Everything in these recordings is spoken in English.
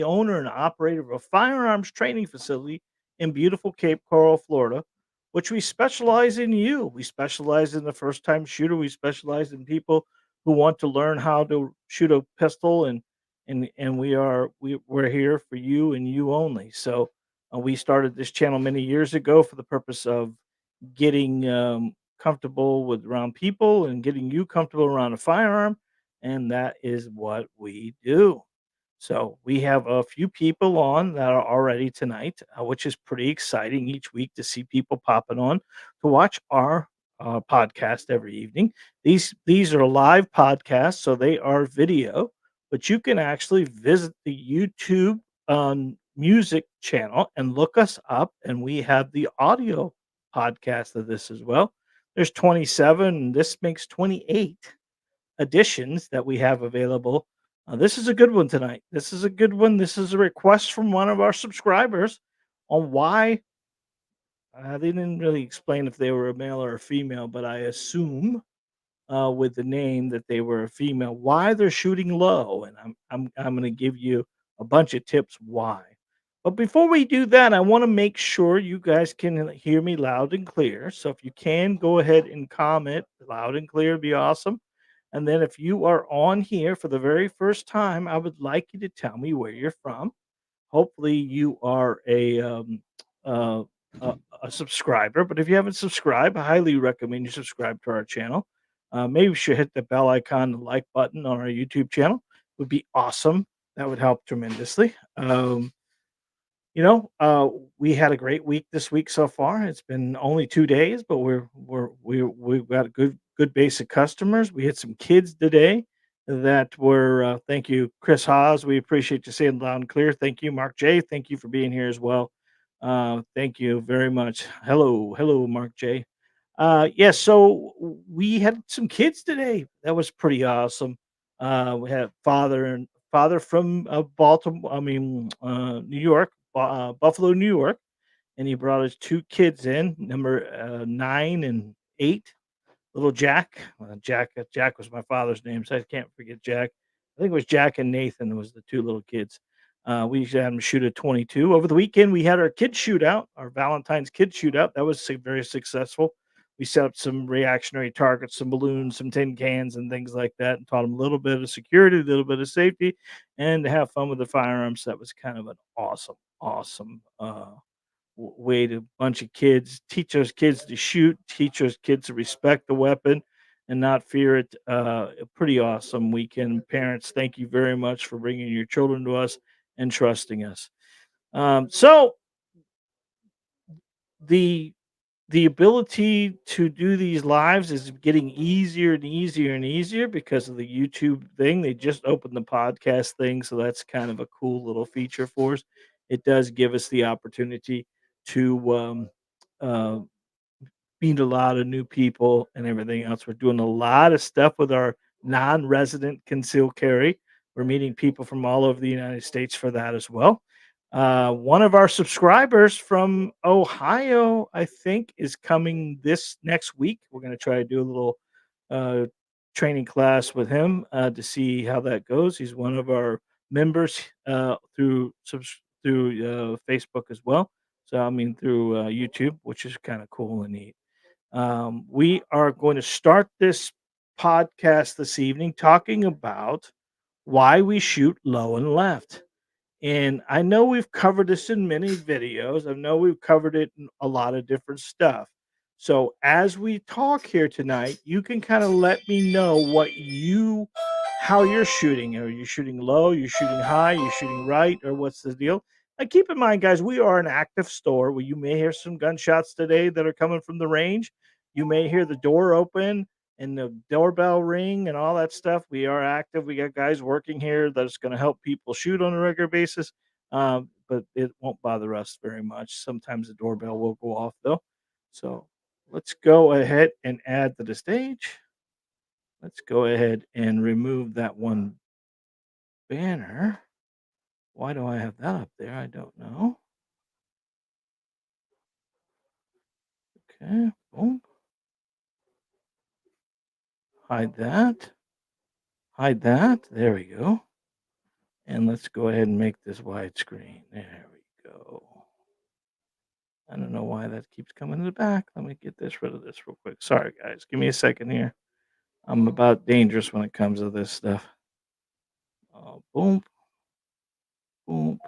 the owner and operator of a firearms training facility in beautiful Cape Coral, Florida, which we specialize in you. We specialize in the first time shooter. We specialize in people who want to learn how to shoot a pistol and we're here for you and you only. So we started this channel many years ago for the purpose of getting comfortable with around people and getting you comfortable around a firearm, and that is what we do. So we have a few people on that are already tonight, which is pretty exciting each week to see people popping on to watch our podcast every evening. These are live podcasts, so they are video, but you can actually visit the YouTube music channel and look us up, and we have the audio podcast of this as well. There's 27, and this makes 28 editions that we have available. This is a good one tonight. This is a good one. This is a request from one of our subscribers on why they didn't really explain if they were a male or a female, but I assume with the name that they were a female, why they're shooting low, and I'm going to give you a bunch of tips why. But before we do that, I want to make sure you guys can hear me loud and clear. So if you can go ahead and comment loud and clear, it'd be awesome. And then if you are on here for the very first time, I would like you to tell me where you're from. Hopefully, you are uh, a, a subscriber. But if you haven't subscribed, I highly recommend you subscribe to our channel. Maybe you should hit the bell icon, the like button on our YouTube channel. Would be awesome. That would help tremendously. You know, we had a great week this week so far. It's been only 2 days, but we've got a good base of customers. We had some kids today that were thank you, Chris Haas. We appreciate you saying loud and clear. Thank you, Mark J. Thank you for being here as well. Thank you very much. Hello, Mark J. Yeah, so we had some kids today. That was pretty awesome. We had father from Baltimore, New York, Buffalo, New York, and he brought his 2 kids in, number 9 and 8. Little Jack, Jack was my father's name, so I can't forget Jack. I think it was Jack and Nathan was the 2 little kids. We usually had them shoot at 22. Over the weekend, we had our kids shootout, our Valentine's kids shootout. That was very successful. We set up some reactionary targets, some balloons, some tin cans, and things like that, and taught them a little bit of security, a little bit of safety, and to have fun with the firearms. That was kind of an awesome way to bunch of kids teach those kids to shoot, teach those kids to respect the weapon and not fear it. A pretty awesome weekend. Parents, thank you very much for bringing your children to us and trusting us. So the the ability to do these lives is getting easier and easier and easier because of the YouTube thing. They just opened the podcast thing, so that's kind of a cool little feature for us. It does give us the opportunity to uh, meet a lot of new people and everything else. We're doing a lot of stuff with our non-resident concealed carry. We're meeting people from all over the United States for that as well. One of our subscribers from Ohio, I think, is coming this next week. We're going to try to do a little uh, training class with him to see how that goes. He's one of our members through Facebook as well. So I mean through YouTube, which is kind of cool and neat. We are going to start this podcast this evening talking about why we shoot low and left. And I know we've covered this in many videos. I know we've covered it in a lot of different stuff. So as we talk here tonight, you can kind of let me know how you're shooting. Are you shooting low? You're shooting high? You're shooting right? Or what's the deal? And keep in mind, guys, we are an active store where you may hear some gunshots today that are coming from the range. You may hear the door open and the doorbell ring and all that stuff. We are active. We got guys working here that's going to help people shoot on a regular basis. But it won't bother us very much. Sometimes the doorbell will go off though. So let's go ahead and add to the stage. Let's go ahead and remove that one banner. Why do I have that up there? I don't know. Okay, boom. Hide that. Hide that. There we go. And let's go ahead and make this widescreen. There we go. I don't know why that keeps coming to the back. Let me get this rid of this real quick. Sorry, guys. Give me a second here. I'm about dangerous when it comes to this stuff. Boom, boom.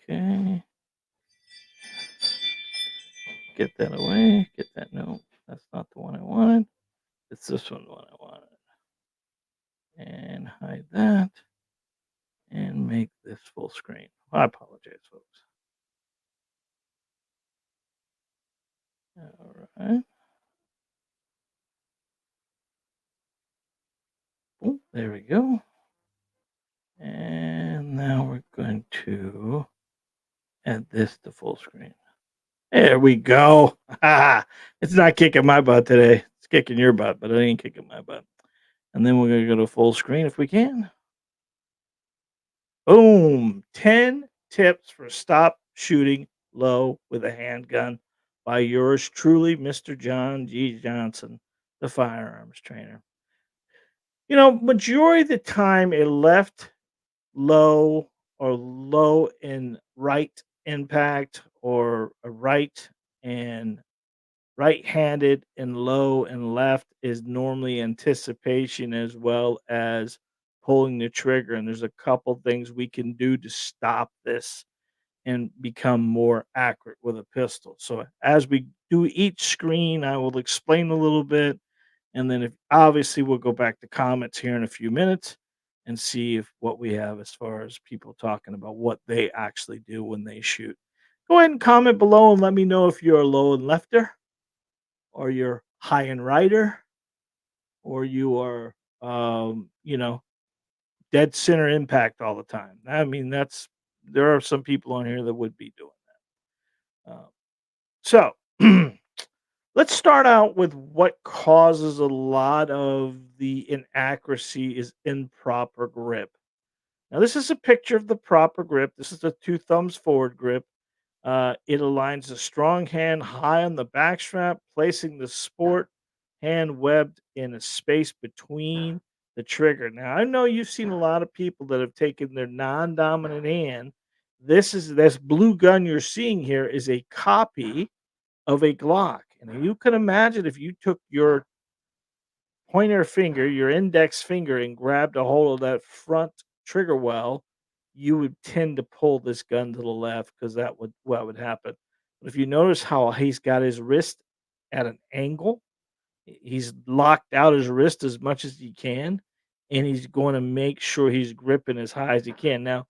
Okay. Get that away. Get that. No, that's not the one I wanted. It's this one, the one I wanted. And hide that and make this full screen. I apologize, folks. All right. Boom. There we go. And now we're going to add this to full screen. There we go. It's not kicking my butt today. It's kicking your butt, but it ain't kicking my butt. And then we're going to go to full screen if we can. Boom. 10 tips for stop shooting low with a handgun by yours truly, Mr. John G. Johnson, the firearms trainer. Majority of the time, a left low or low in right impact or a and right-handed and low and left is normally anticipation as well as pulling the trigger, and there's a couple things we can do to stop this and become more accurate with a pistol. So as we do each screen, I will explain a little bit, and then if obviously we'll go back to comments here in a few minutes and see if what we have as far as people talking about what they actually do when they shoot. Go ahead and comment below and let me know if you're a low and lefter or you're high and righter or you are dead center impact all the time. I mean, there are some people on here that would be doing that. So let's start out with what causes a lot of the inaccuracy is improper grip. Now, this is a picture of the proper grip. This is the two thumbs forward grip. It aligns the strong hand high on the backstrap, placing the sport hand webbed in a space between the trigger. Now, I know you've seen a lot of people that have taken their non-dominant hand. This blue gun you're seeing here is a copy of a Glock. And you can imagine if you took your pointer finger, your index finger, and grabbed a hold of that front trigger well, you would tend to pull this gun to the left because that would what would happen. But if you notice how he's got his wrist at an angle, he's locked out his wrist as much as he can, and he's going to make sure he's gripping as high as he can. Now,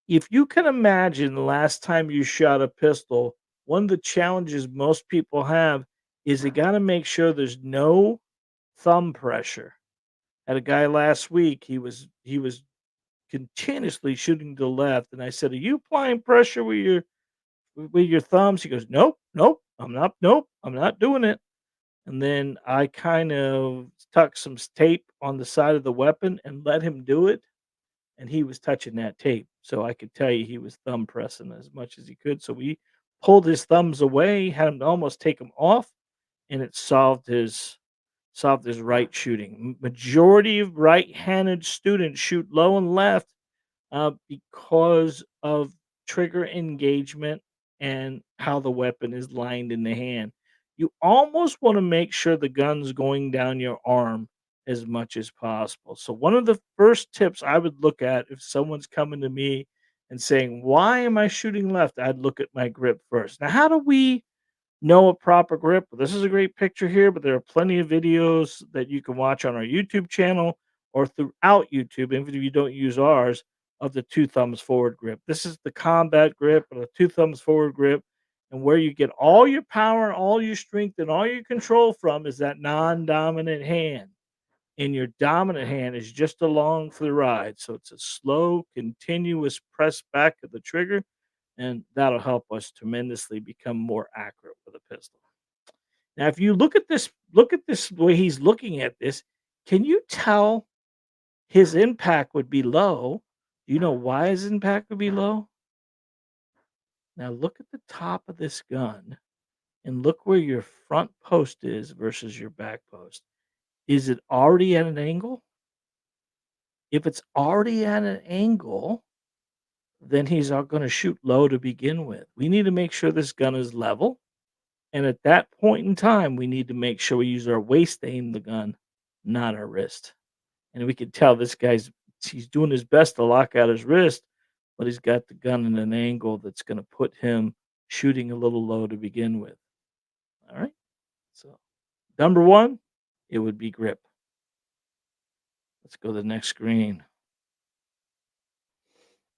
if you can imagine the last time you shot a pistol, one of the challenges most people have is they got to make sure there's no thumb pressure. Had a guy last week, he was continuously shooting to the left, and I said, "Are you applying pressure with your thumbs?" He goes, "Nope, nope, I'm not doing it." And then I kind of stuck some tape on the side of the weapon and let him do it, and he was touching that tape, so I could tell you he was thumb pressing as much as he could. So we pulled his thumbs away, had him almost take them off, and it solved his right shooting. Majority of right-handed students shoot low and left because of trigger engagement and how the weapon is lined in the hand. You almost want to make sure the gun's going down your arm as much as possible. So, one of the first tips I would look at if someone's coming to me and saying, "Why am I shooting left?" I'd look at my grip first. Now, how do we know a proper grip? Well, this is a great picture here, but there are plenty of videos that you can watch on our YouTube channel or throughout YouTube, even if you don't use ours, of the two thumbs forward grip. This is the combat grip or the two thumbs forward grip. And where you get all your power and all your strength and all your control from is that non dominant hand. And your dominant hand is just along for the ride. So it's a slow, continuous press back of the trigger, and that'll help us tremendously become more accurate with a pistol. Now, if you look at this the way he's looking at this, can you tell his impact would be low? Do you know why his impact would be low? Now look at the top of this gun and look where your front post is versus your back post. Is it already at an angle? If it's already at an angle, then he's not gonna shoot low to begin with. We need to make sure this gun is level, and at that point in time, we need to make sure we use our waist to aim the gun, not our wrist. And we can tell this guy's he's doing his best to lock out his wrist, but he's got the gun in an angle that's gonna put him shooting a little low to begin with. All right? So, number 1, it would be grip. Let's go to the next screen.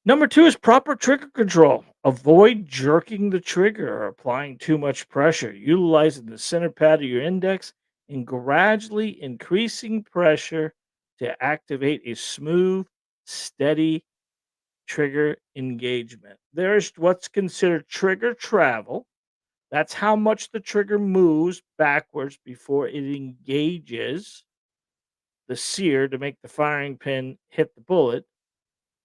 Number 2 is proper trigger control. Avoid jerking the trigger or applying too much pressure. Utilizing the center pad of your index and gradually increasing pressure to activate a smooth, steady trigger engagement. There's what's considered trigger travel. That's how much the trigger moves backwards before it engages the sear to make the firing pin hit the bullet.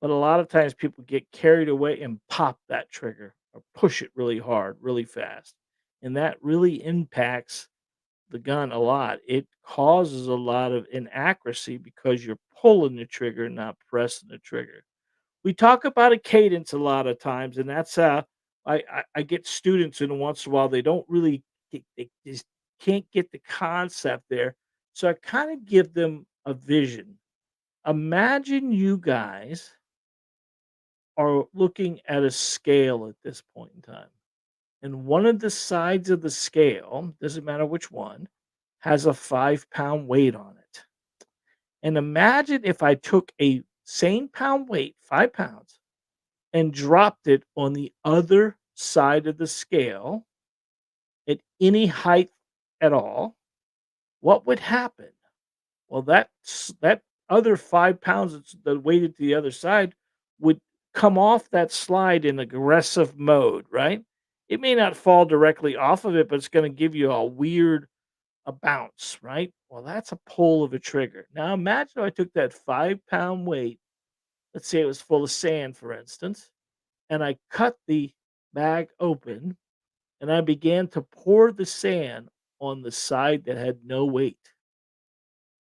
But a lot of times people get carried away and pop that trigger or push it really hard, really fast. And that really impacts the gun a lot. It causes a lot of inaccuracy because you're pulling the trigger, not pressing the trigger. We talk about a cadence a lot of times, and that's I get students in once in a while they don't really they just can't get the concept there. So I kind of give them a vision. Imagine you guys are looking at a scale at this point in time. And one of the sides of the scale, doesn't matter which one, has a 5 pound weight on it. And imagine if I took a same pound weight, 5 pounds, and dropped it on the other side of the scale at any height at all, what would happen? Well, that other 5 pounds that's that weighted to the other side would come off that slide in aggressive mode, right? It may not fall directly off of it, but it's going to give you a bounce, right? Well, that's a pull of a trigger. Now imagine if I took that 5 pound weight, let's say it was full of sand, for instance, and I cut the bag open and I began to pour the sand on the side that had no weight.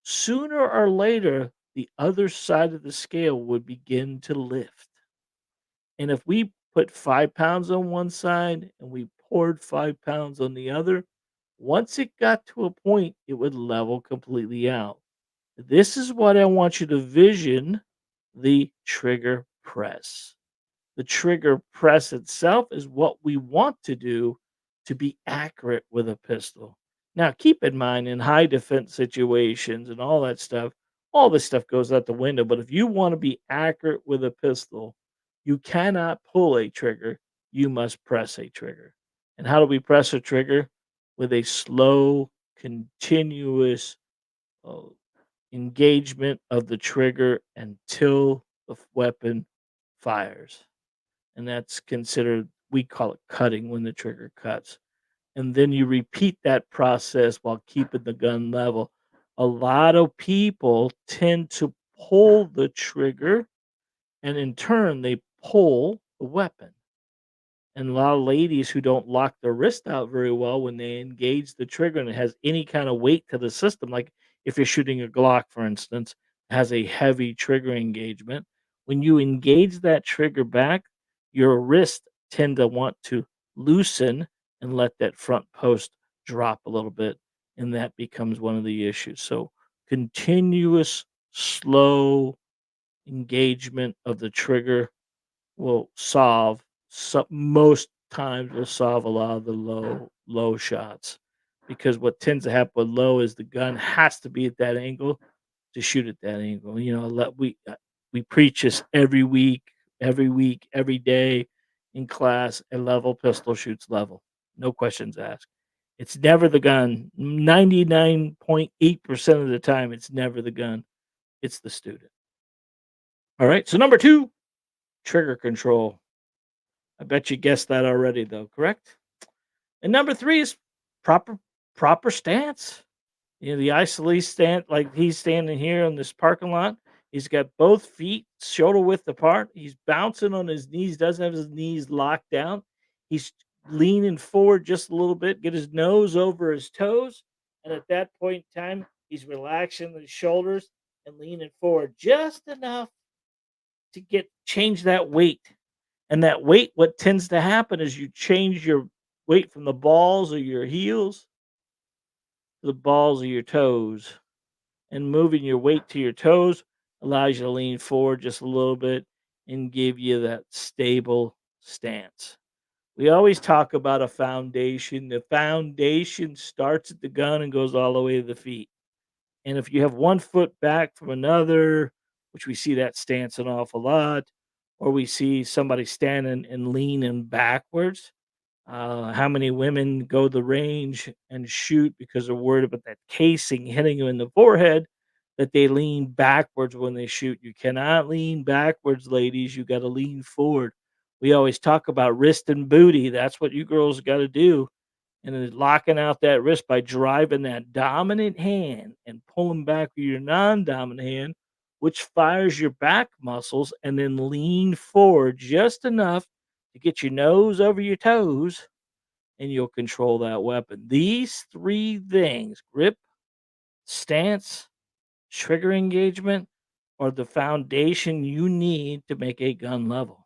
Sooner or later, the other side of the scale would begin to lift. And if we put 5 pounds on one side and we poured 5 pounds on the other, once it got to a point, it would level completely out. This is what I want you to vision the trigger press. The trigger press itself is what we want to do to be accurate with a pistol. Now, keep in mind in high defense situations and all this stuff goes out the window. But if you want to be accurate with a pistol, you cannot pull a trigger, you must press a trigger. And how do we press a trigger? With a slow, continuous uh, engagement of the trigger until the weapon fires, and that's considered we call it cutting when the trigger cuts. And then you repeat that process while keeping the gun level. A lot of people tend to pull the trigger and in turn they pull the weapon. And a lot of ladies who don't lock their wrist out very well when they engage the trigger and it has any kind of weight to the system, like if you're shooting a Glock, for instance, has a heavy trigger engagement. When you engage that trigger back, your wrist tend to want to loosen and let that front post drop a little bit, and that becomes one of the issues. So continuous, slow engagement of the trigger will solve most times will solve a lot of the low shots, because what tends to happen with low is the gun has to be at that angle to shoot at that angle. You know, we preach this every week, every day in class. A level pistol shoots level, no questions asked. It's never the gun. 99.8% of the time, it's never the gun. It's the student. All right. So number 2, trigger control. I bet you guessed that already, though, correct? And number 3 is proper proper stance. You know, the isolate stand, like he's standing here in this parking lot. He's got both feet shoulder width apart. He's bouncing on his knees, doesn't have his knees locked down. He's leaning forward just a little bit, get his nose over his toes. And at that point in time, he's relaxing his shoulders and leaning forward just enough to get change that weight. And that weight, what tends to happen is you change your weight from the balls of your heels to the balls of your toes. And moving your weight to your toes allows you to lean forward just a little bit and give you that stable stance. We always talk about a foundation. The foundation starts at the gun and goes all the way to the feet. And if you have one foot back from another, which we see that stance an awful lot, or we see somebody standing and leaning backwards, how many women go to the range and shoot because they're worried about that casing hitting them in the forehead that they lean backwards when they shoot? You cannot lean backwards, ladies. You got to lean forward. We always talk about wrist and booty. That's what you girls got to do. And then locking out that wrist by driving that dominant hand and pulling back with your non dominant hand, which fires your back muscles, and then lean forward just enough to get your nose over your toes and you'll control that weapon. These three things: grip, stance, trigger engagement are the foundation you need to make a gun level.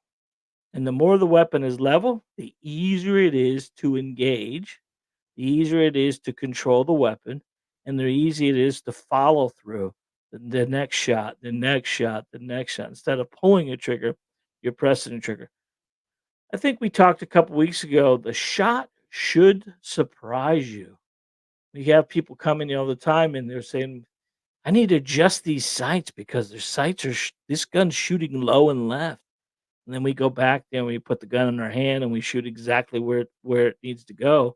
And the more the weapon is level, the easier it is to engage, the easier it is to control the weapon, and the easier it is to follow through the next shot, the next shot, the next shot. Instead of pulling a trigger, you're pressing a trigger. I think we talked a couple weeks ago. The shot should surprise you. We have people coming in all the time and they're saying, I need to adjust these sights because their sights are, this gun's shooting low and left. And then we go back there and we put the gun in our hand and we shoot exactly where it needs to go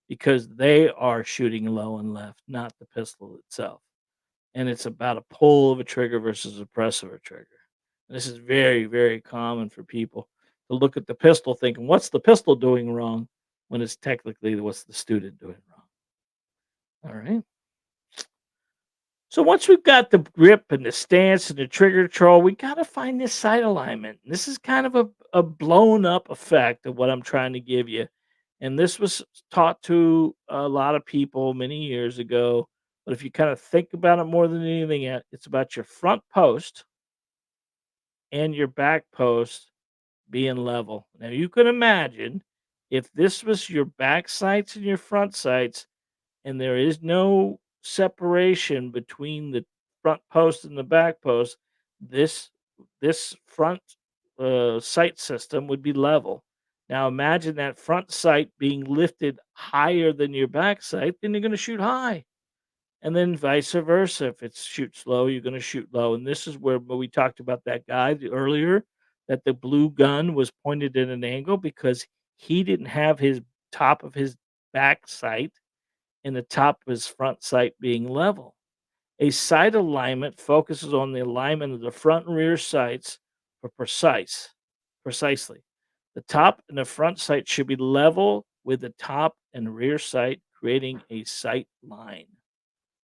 because they are shooting low and left, not the pistol itself. And it's about a pull of a trigger versus a press of a trigger. And this is very, very common for people to look at the pistol thinking, what's the pistol doing wrong? When it's technically what's the student doing wrong. All right. So once we've got the grip and the stance and the trigger control, we got to find this sight alignment. This is kind of a blown up effect of what I'm trying to give you. And this was taught to a lot of people many years ago. But if you kind of think about it more than anything, it's about your front post and your back post being level. Now you can imagine if this was your back sights and your front sights, and there is no separation between the front post and the back post, this this front sight system would be level. Now imagine that front sight being lifted higher than your back sight, then you're going to shoot high. And then vice versa. If it's shoots low, you're going to shoot low. And this is where we talked about that guy earlier, that the blue gun was pointed at an angle because he didn't have his top of his back sight and the top of his front sight being level. A sight alignment focuses on the alignment of the front and rear sights for precisely. The top and the front sight should be level with the top and rear sight, creating a sight line.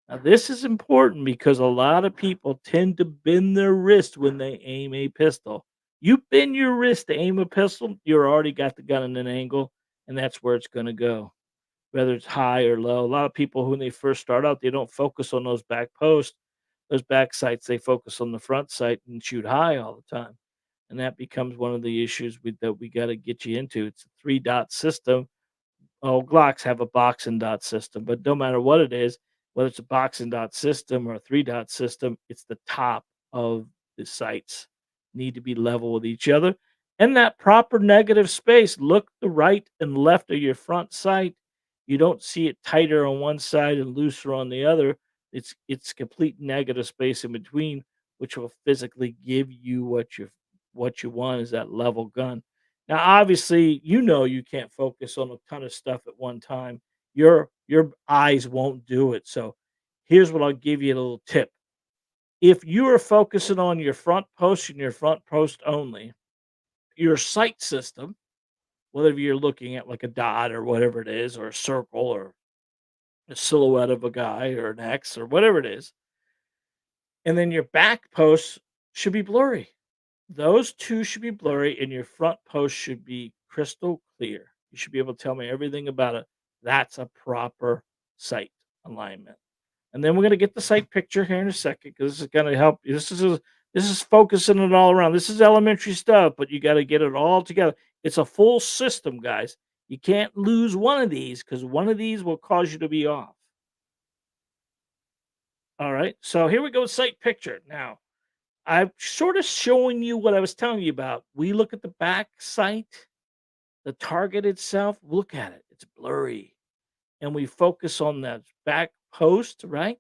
Now, this is important because a lot of people tend to bend their wrist when they aim a pistol. You bend your wrist to aim a pistol, you're already got the gun in an angle, and that's where it's going to go, whether it's high or low. A lot of people, when they first start out, they don't focus on those back posts, those back sights. They focus on the front sight and shoot high all the time. And that becomes one of the issues that we got to get you into. It's a three dot system. Oh, Glocks have a box and dot system, but no matter what it is, whether it's a box and dot system or a three dot system, it's the top of the sights need to be level with each other. And that proper negative space, look the right and left of your front sight. You don't see it tighter on one side and looser on the other. It's complete negative space in between, which will physically give you what you want is that level gun. Now, obviously, you can't focus on a ton of stuff at one time. Your eyes won't do it. So here's what I'll give you a little tip. If you are focusing on your front post and your front post only, your sight system, whether you're looking at like a dot or whatever it is, or a circle or a silhouette of a guy or an X or whatever it is, and then your back post should be blurry. Those 2 should be blurry, and your front post should be crystal clear. You should be able to tell me everything about it. That's a proper sight alignment. And then we're gonna get the sight picture here in a second because this is gonna help you. This is focusing it all around. This is elementary stuff, but you gotta get it all together. It's a full system, guys. You can't lose one of these because one of these will cause you to be off. All right. So here we go, sight picture. Now, I'm sort of showing you what I was telling you about. We look at the back sight, the target itself, look at it. It's blurry. And we focus on that back post, right?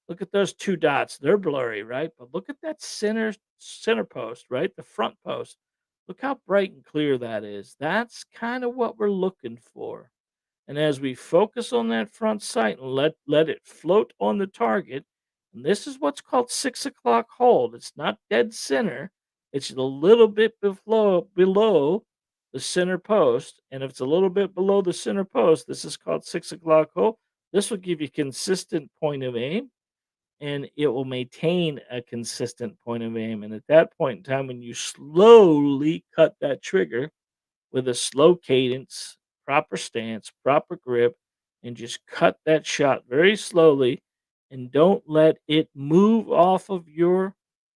Look at those 2 dots. They're blurry, right? But look at that center post, right? The front post. Look how bright and clear that is. That's kind of what we're looking for. And as we focus on that front sight and let it float on the target, and this is what's called 6 o'clock hold. It's not dead center. It's a little bit below the center post. And if it's a little bit below the center post, this is called 6 o'clock hold. This will give you consistent point of aim and it will maintain a consistent point of aim. And at that point in time, when you slowly cut that trigger, with a slow cadence, proper stance, proper grip, and just cut that shot very slowly and don't let it move off of your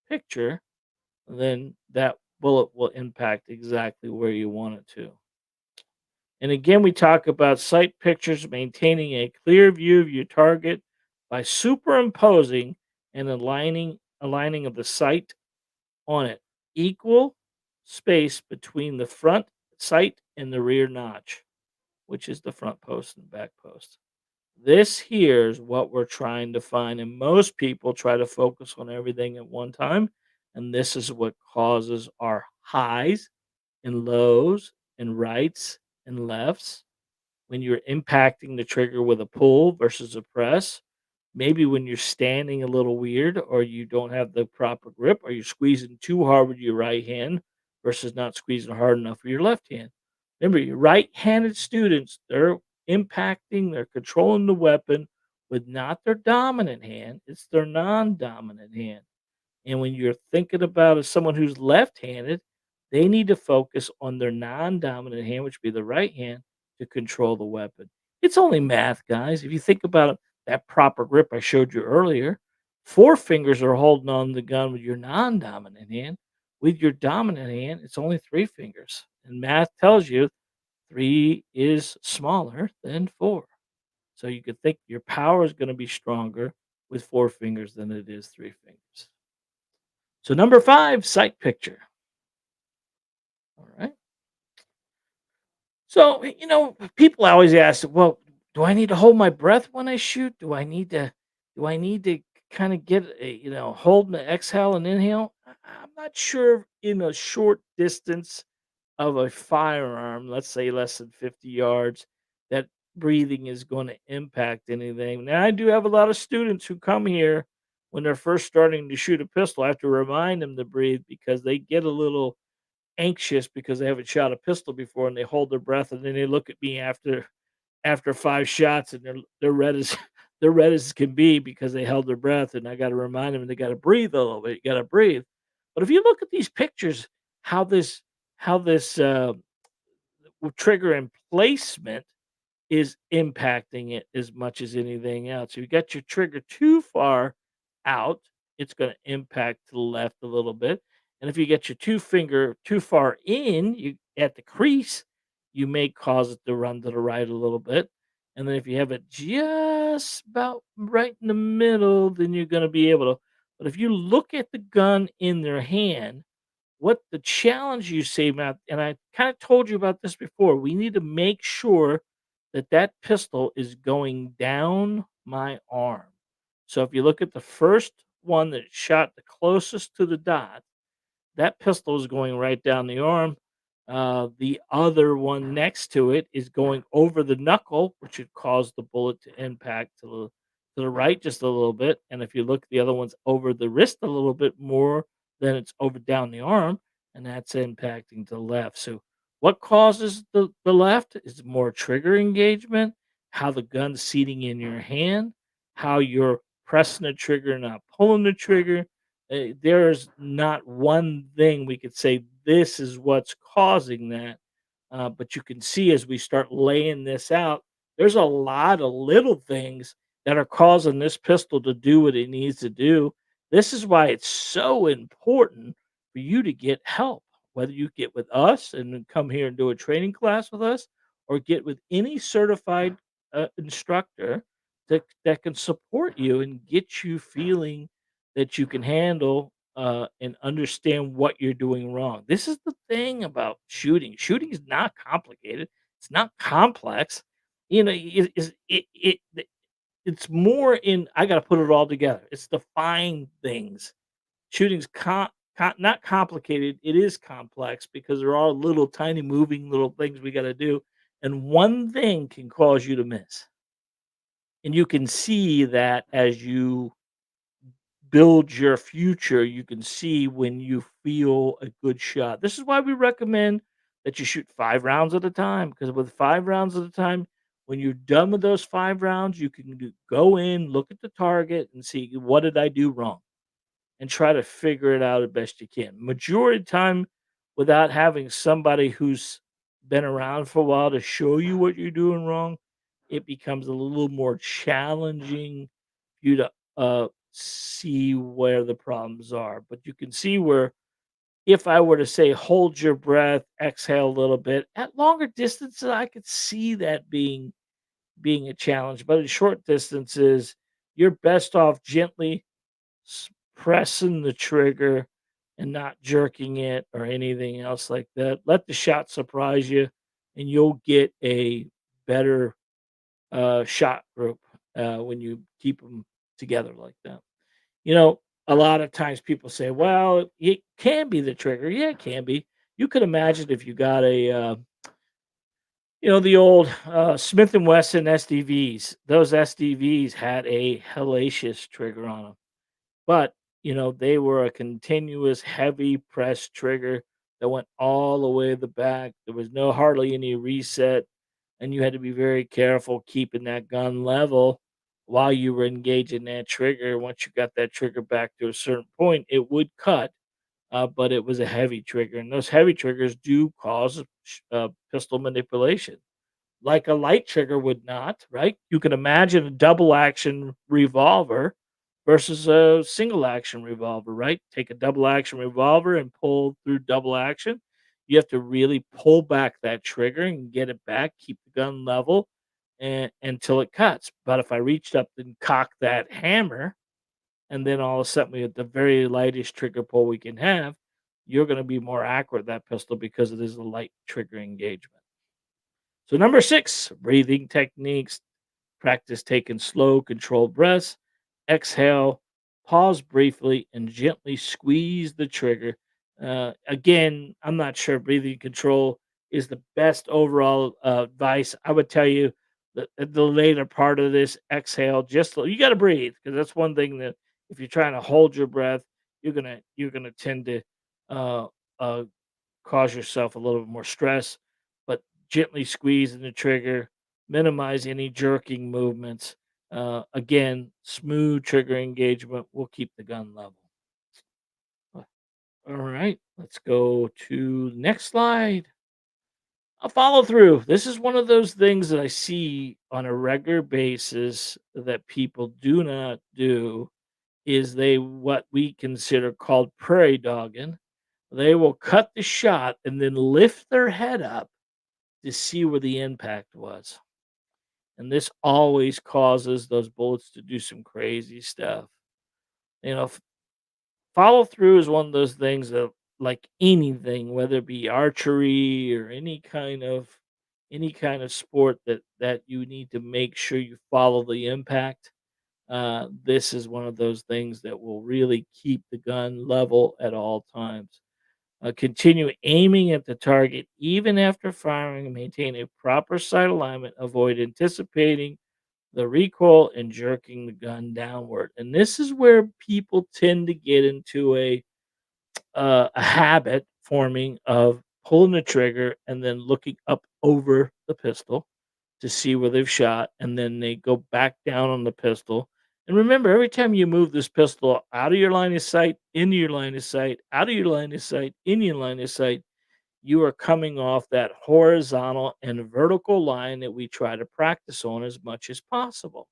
picture, then that bullet will impact exactly where you want it to. And again, we talk about sight pictures, maintaining a clear view of your target by superimposing and aligning of the sight on it. Equal space between the front sight and the rear notch, which is the front post and back post. This here is what we're trying to find, and most people try to focus on everything at one time, and this is what causes our highs and lows and rights and lefts when you're impacting the trigger with a pull versus a press. Maybe when you're standing a little weird or you don't have the proper grip or you're squeezing too hard with your right hand versus not squeezing hard enough with your left hand. Remember, your right-handed students, they're impacting, they're controlling the weapon with not their dominant hand, it's their non-dominant hand. And when you're thinking about as someone who's left-handed, they need to focus on their non-dominant hand, which would be the right hand, to control the weapon. It's only math, guys. If you think about it, that proper grip I showed you earlier, 4 fingers are holding on the gun with your non-dominant hand. With your dominant hand, it's only 3 fingers. And math tells you 3 is smaller than 4. So you could think your power is going to be stronger with 4 fingers than it is 3 fingers. So number 5, sight picture. All right. So, people always ask, well, do I need to hold my breath when I shoot? Do I need to kind of get a, hold and exhale and inhale? I'm not sure in a short distance of a firearm, let's say less than 50 yards, that breathing is going to impact anything. Now, I do have a lot of students who come here when they're first starting to shoot a pistol. I have to remind them to breathe because they get a little anxious because they haven't shot a pistol before and they hold their breath and then they look at me after 5 shots and they're red as they're red as can be because they held their breath and I got to remind them they got to breathe a little bit. You got to breathe. But if you look at these pictures, how this trigger and placement is impacting it as much as anything else. If you got your trigger too far out, it's going to impact to the left a little bit. And if you get your two finger too far in, you at the crease, you may cause it to run to the right a little bit. And then if you have it just about right in the middle, then you're going to be able to. But if you look at the gun in their hand, what the challenge you see, Matt, and I kind of told you about this before, we need to make sure that that pistol is going down my arm. So if you look at the first one that shot the closest to the dot, that pistol is going right down the arm. The other one next to it is going over the knuckle, which would cause the bullet to impact to the right just a little bit. And if you look, the other one's over the wrist a little bit more than it's over down the arm, and that's impacting to the left. So what causes the left is more trigger engagement, how the gun's seating in your hand, how you're pressing the trigger, not pulling the trigger. There's not one thing we could say this is what's causing that. But you can see as we start laying this out, there's a lot of little things that are causing this pistol to do what it needs to do. This is why it's so important for you to get help, whether you get with us and then come here and do a training class with us, or get with any certified instructor that can support you and get you feeling that you can handle and understand what you're doing wrong. This is the thing about shooting. Shooting is not complicated. It's not complex. You know, it's more in I got to put it all together. It's the fine things. Shooting's not complicated. It is complex because there are little tiny moving little things we got to do, and one thing can cause you to miss. And you can see that as you build your future, you can see when you feel a good shot. This is why we recommend that you shoot 5 rounds at a time, because with 5 rounds at a time, when you're done with those 5 rounds, you can go in, look at the target, and see what did I do wrong, and try to figure it out as best you can. Majority of the time, without having somebody who's been around for a while to show you what you're doing wrong, it becomes a little more challenging for you to see where the problems are. But you can see where if I were to say hold your breath, exhale a little bit at longer distances, I could see that being a challenge. But at short distances, you're best off gently pressing the trigger and not jerking it or anything else like that. Let the shot surprise you, and you'll get a better shot group when you keep them together like that. You know, a lot of times people say, "Well, it can be the trigger." Yeah, it can be. You could imagine if you got a, the old Smith and Wesson SDVs. Those SDVs had a hellacious trigger on them, but they were a continuous heavy press trigger that went all the way to the back. There was no hardly any reset, and you had to be very careful keeping that gun level while you were engaging that trigger. Once you got that trigger back to a certain point, it would cut, but it was a heavy trigger, and those heavy triggers do cause pistol manipulation like a light trigger would not, right? You can imagine a double action revolver versus a single action revolver, right? Take a double action revolver and pull through double action. You have to really pull back that trigger and get it back, keep the gun level until it cuts. But if I reached up and cocked that hammer, and then all of a sudden we had the very lightest trigger pull we can have, you're going to be more accurate with that pistol because it is a light trigger engagement. So, number 6, breathing techniques. Practice taking slow, controlled breaths. Exhale, pause briefly, and gently squeeze the trigger. Again, I'm not sure breathing control is the best overall advice. I would tell you the later part of this exhale, you got to breathe because that's one thing that if you're trying to hold your breath, you're gonna tend to uh, uh, cause yourself a little bit more stress, but gently squeezing the trigger, minimize any jerking movements. Again, smooth trigger engagement will keep the gun level. Uh, All right, let's go to the next slide. A follow through. This is one of those things that I see on a regular basis that people do not do is they what we consider called prairie dogging. They will cut the shot and then lift their head up to see where the impact was. And this always causes those bullets to do some crazy stuff. You know, follow through is one of those things that, like anything, whether it be archery or any kind of sport that you need to make sure you follow the impact. This is one of those things that will really keep the gun level at all times. Continue aiming at the target even after firing and maintain a proper sight alignment. Avoid anticipating the recoil and jerking the gun downward. And this is where people tend to get into a habit forming of pulling the trigger and then looking up over the pistol to see where they've shot, and then they go back down on the pistol. And remember, every time you move this pistol out of your line of sight, into your line of sight, out of your line of sight, in your line of sight, you are coming off that horizontal and vertical line that we try to practice on as much as possible.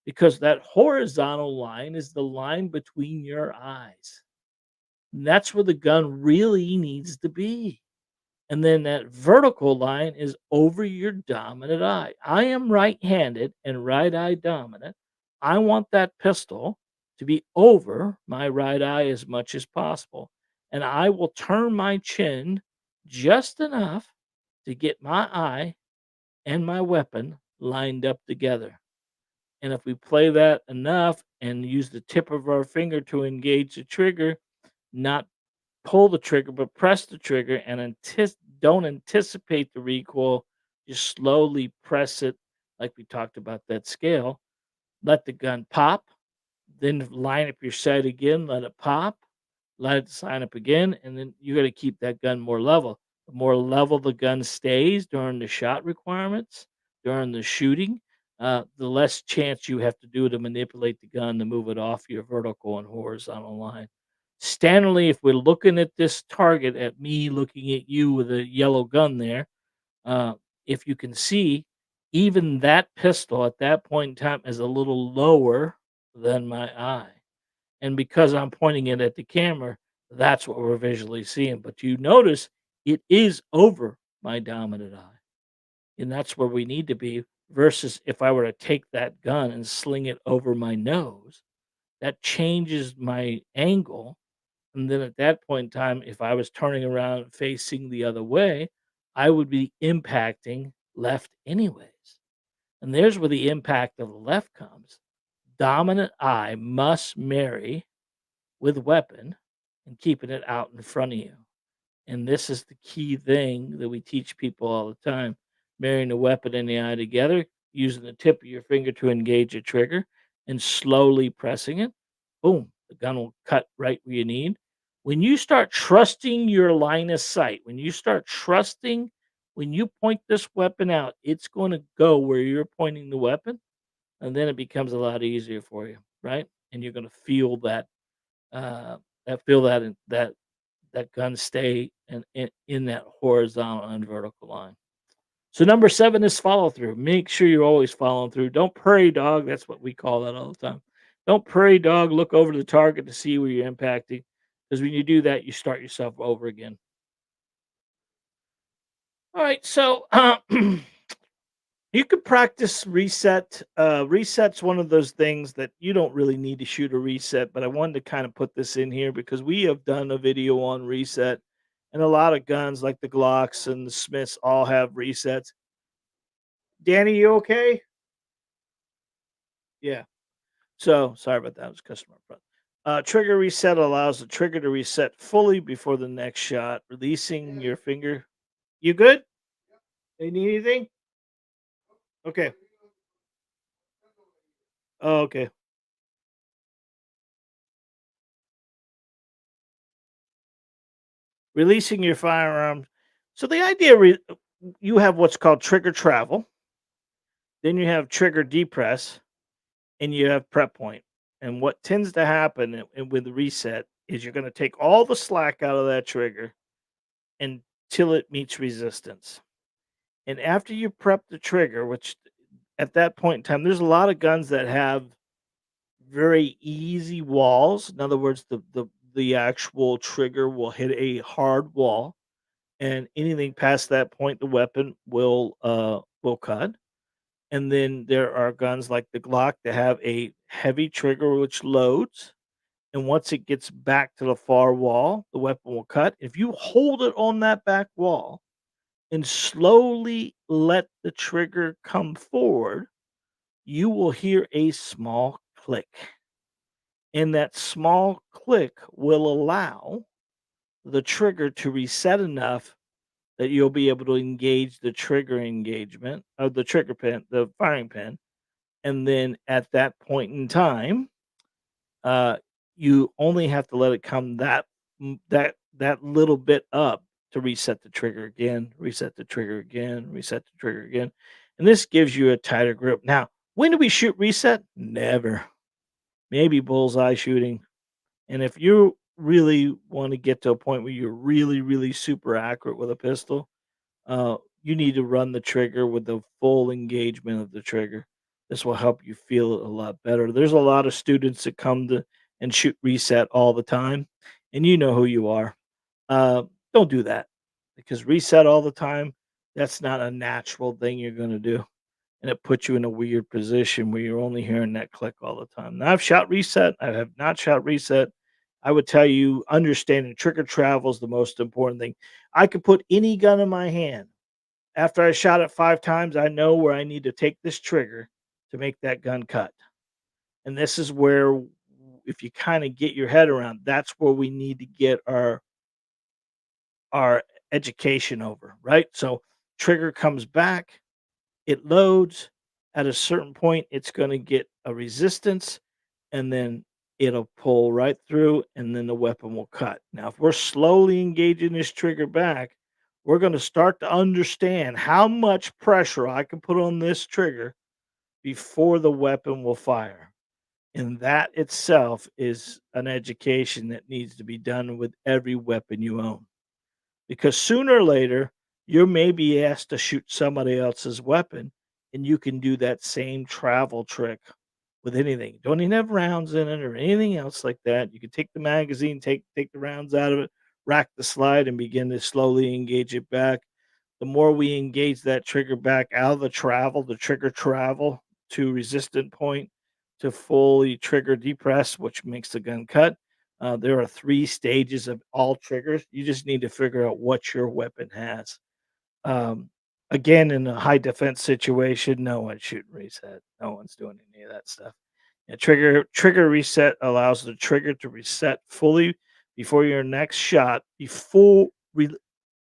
because that horizontal line is the line between your eyes. And that's where the gun really needs to be. And then that vertical line is over your dominant eye. I am right-handed and right eye dominant. I want that pistol to be over my right eye as much as possible. And I will turn my chin just enough to get my eye and my weapon lined up together. And if we play that enough and use the tip of our finger to engage the trigger, not pull the trigger, but press the trigger and don't anticipate the recoil. Just slowly press it, like we talked about that scale. Let the gun pop, then line up your sight again, let it pop, let it sign up again, and then you got to keep that gun more level. The more level the gun stays during the shot requirements, during the shooting, the less chance you have to do to manipulate the gun to move it off your vertical and horizontal line. Standardly, if we're looking at this target, at me looking at you with a yellow gun there, uh, if you can see, even that pistol at that point in time is a little lower than my eye. And because I'm pointing it at the camera, that's what we're visually seeing. But you notice it is over my dominant eye. And that's where we need to be versus if I were to take that gun and sling it over my nose, that changes my angle. And then at that point in time, if I was turning around facing the other way, I would be impacting left anyways. And there's where the impact of the left comes. Dominant eye must marry with weapon and keeping it out in front of you. And this is the key thing that we teach people all the time. Marrying the weapon and the eye together, using the tip of your finger to engage a trigger and slowly pressing it. Boom, the gun will cut right where you need. When you start trusting your line of sight, when you start trusting, when you point this weapon out, it's going to go where you're pointing the weapon. And then it becomes a lot easier for you, right? And you're going to feel uh, that gun stay in that horizontal and vertical line. So number 7 is follow through. Make sure you're always following through. Don't prairie dog. That's what we call that all the time. Don't prairie dog. Look over the target to see where you're impacting, because when you do that, you start yourself over again. All right. So you could practice reset. Reset's one of those things that you don't really need to shoot a reset, but I wanted to kind of put this in here because we have done a video on reset, and a lot of guns like the Glocks and the Smiths all have resets. Danny, you okay? Yeah. So sorry about that. It was customer front. Trigger reset allows the trigger to reset fully before the next shot, releasing your finger. You good? They need anything? Okay. Oh, okay. Releasing your firearm. So the idea you have what's called trigger travel, then you have trigger depress, and you have prep point. And what tends to happen with the reset is you're going to take all the slack out of that trigger until it meets resistance. And after you prep the trigger, which at that point in time, there's a lot of guns that have very easy walls. In other words, the actual trigger will hit a hard wall, and anything past that point, the weapon will cut. And then there are guns like the Glock that have a heavy trigger which loads, and once it gets back to the far wall, the weapon will cut. If you hold it on that back wall and slowly let the trigger come forward, you will hear a small click. And that small click will allow the trigger to reset enough that you'll be able to engage the trigger engagement of the trigger pin, the firing pin. And then at that point in time, uh, you only have to let it come that little bit up to reset the trigger again, reset the trigger again, reset the trigger again, and this gives you a tighter grip. Now, when do we shoot reset? Never. Maybe bullseye shooting, and if you really want to get to a point where you're really, really super accurate with a pistol, you need to run the trigger with the full engagement of the trigger. This will help you feel a lot better. There's a lot of students that come to and shoot reset all the time, and you know who you are. Uh, don't do that because reset all the time, that's not a natural thing you're going to do. And it puts you in a weird position where you're only hearing that click all the time. Now, I've shot reset, I have not shot reset. I would tell you, understanding trigger travel is the most important thing. I could put any gun in my hand. After I shot it 5 times, I know where I need to take this trigger to make that gun cut. And this is where, if you kind of get your head around, that's where we need to get our education over, right? So trigger comes back, it loads. At a certain point, it's going to get a resistance, and then it'll pull right through, and then the weapon will cut. Now, if we're slowly engaging this trigger back, we're going to start to understand how much pressure I can put on this trigger before the weapon will fire. And that itself is an education that needs to be done with every weapon you own. Because sooner or later, you may be asked to shoot somebody else's weapon, and you can do that same travel trick with anything. Don't even have rounds in it or anything else like that. You can take the magazine, take the rounds out of it, rack the slide, and begin to slowly engage it back. The more we engage that trigger back out of the trigger travel to resistant point to fully trigger depress, which makes the gun cut. There are 3 stages of all triggers. You just need to figure out what your weapon has. Um, Again, in a high defense situation, no one's shooting reset. No one's doing any of that stuff. Yeah, trigger reset allows the trigger to reset fully before your next shot, before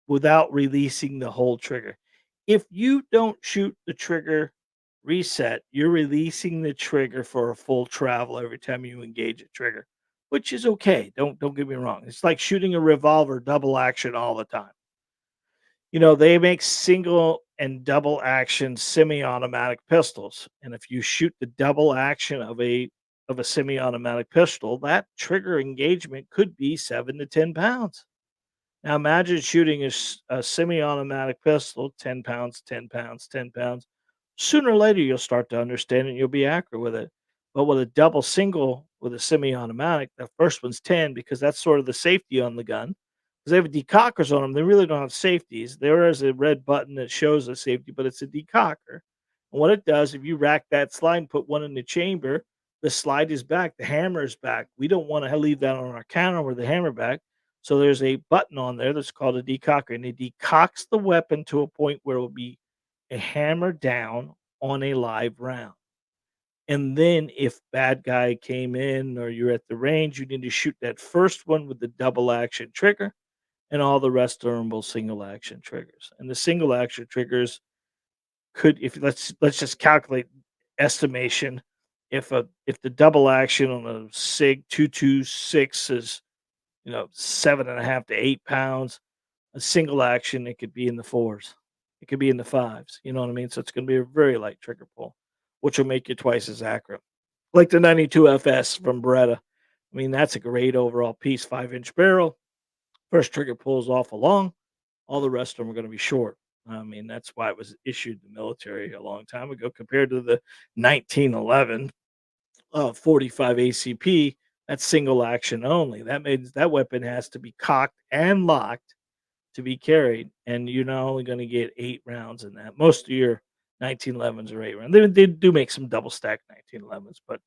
without releasing the whole trigger. If you don't shoot the trigger reset, you're releasing the trigger for a full travel every time you engage a trigger, which is okay. Don't get me wrong. It's like shooting a revolver double action all the time. You know, they make single and double action semi-automatic pistols. And if you shoot the double action of a semi-automatic pistol, that trigger engagement could be 7 to 10 pounds. Now imagine shooting a semi-automatic pistol, 10 pounds, 10 pounds, 10 pounds. Sooner or later, you'll start to understand it and you'll be accurate with it. But with a double single with a semi-automatic, the first one's 10 because that's sort of the safety on the gun. Because they have decockers on them, they really don't have safeties. There is a red button that shows the safety, but it's a decocker. And what it does, if you rack that slide and put one in the chamber, the slide is back, the hammer is back. We don't want to leave that on our counter with the hammer back. So there's a button on there that's called a decocker, and it decocks the weapon to a point where it will be a hammer down on a live round. And then if bad guy came in or you're at the range, you need to shoot that first one with the double action trigger, and all the rest are both single action triggers. And the single action triggers could, if let's just calculate estimation. If the double action on a Sig 226 is 7.5 to 8 pounds. A single action, it could be in the fours. It could be in the fives. You know what I mean? So it's going to be a very light trigger pull, which will make you twice as accurate. Like the 92 FS from Beretta. I mean, that's a great overall piece. 5-inch barrel. First trigger pulls awful long. All the rest of them are going to be short. I mean, that's why it was issued in the military a long time ago compared to the 1911 45 ACP, that's single action only. That means that weapon has to be cocked and locked to be carried, and you're not only going to get 8 rounds in that. Most of your 1911s are 8 rounds. They do make some double stack 1911s, but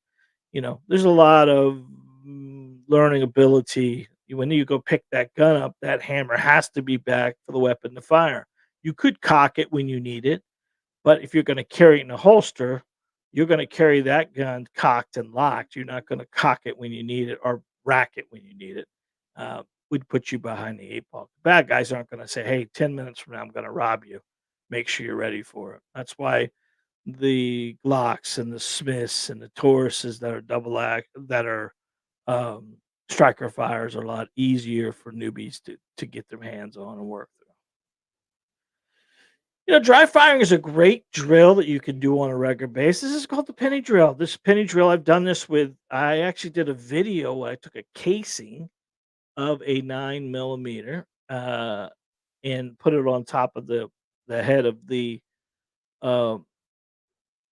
there's a lot of learning ability. When you go pick that gun up, that hammer has to be back for the weapon to fire. You could cock it when you need it, but if you're gonna carry it in a holster, you're gonna carry that gun cocked and locked. You're not gonna cock it when you need it or rack it when you need it. Would put you behind the 8 ball. Bad guys aren't gonna say, "Hey, 10 minutes from now, I'm gonna rob you. Make sure you're ready for it." That's why the Glocks and the Smiths and the Tauruses that are double act that are, striker fires are a lot easier for newbies to get their hands on and work through. Dry firing is a great drill that you can do on a regular basis. It's called the penny drill. This penny drill, I've done this with. I actually did a video where I took a casing of a 9 millimeter and put it on top of the head of the uh,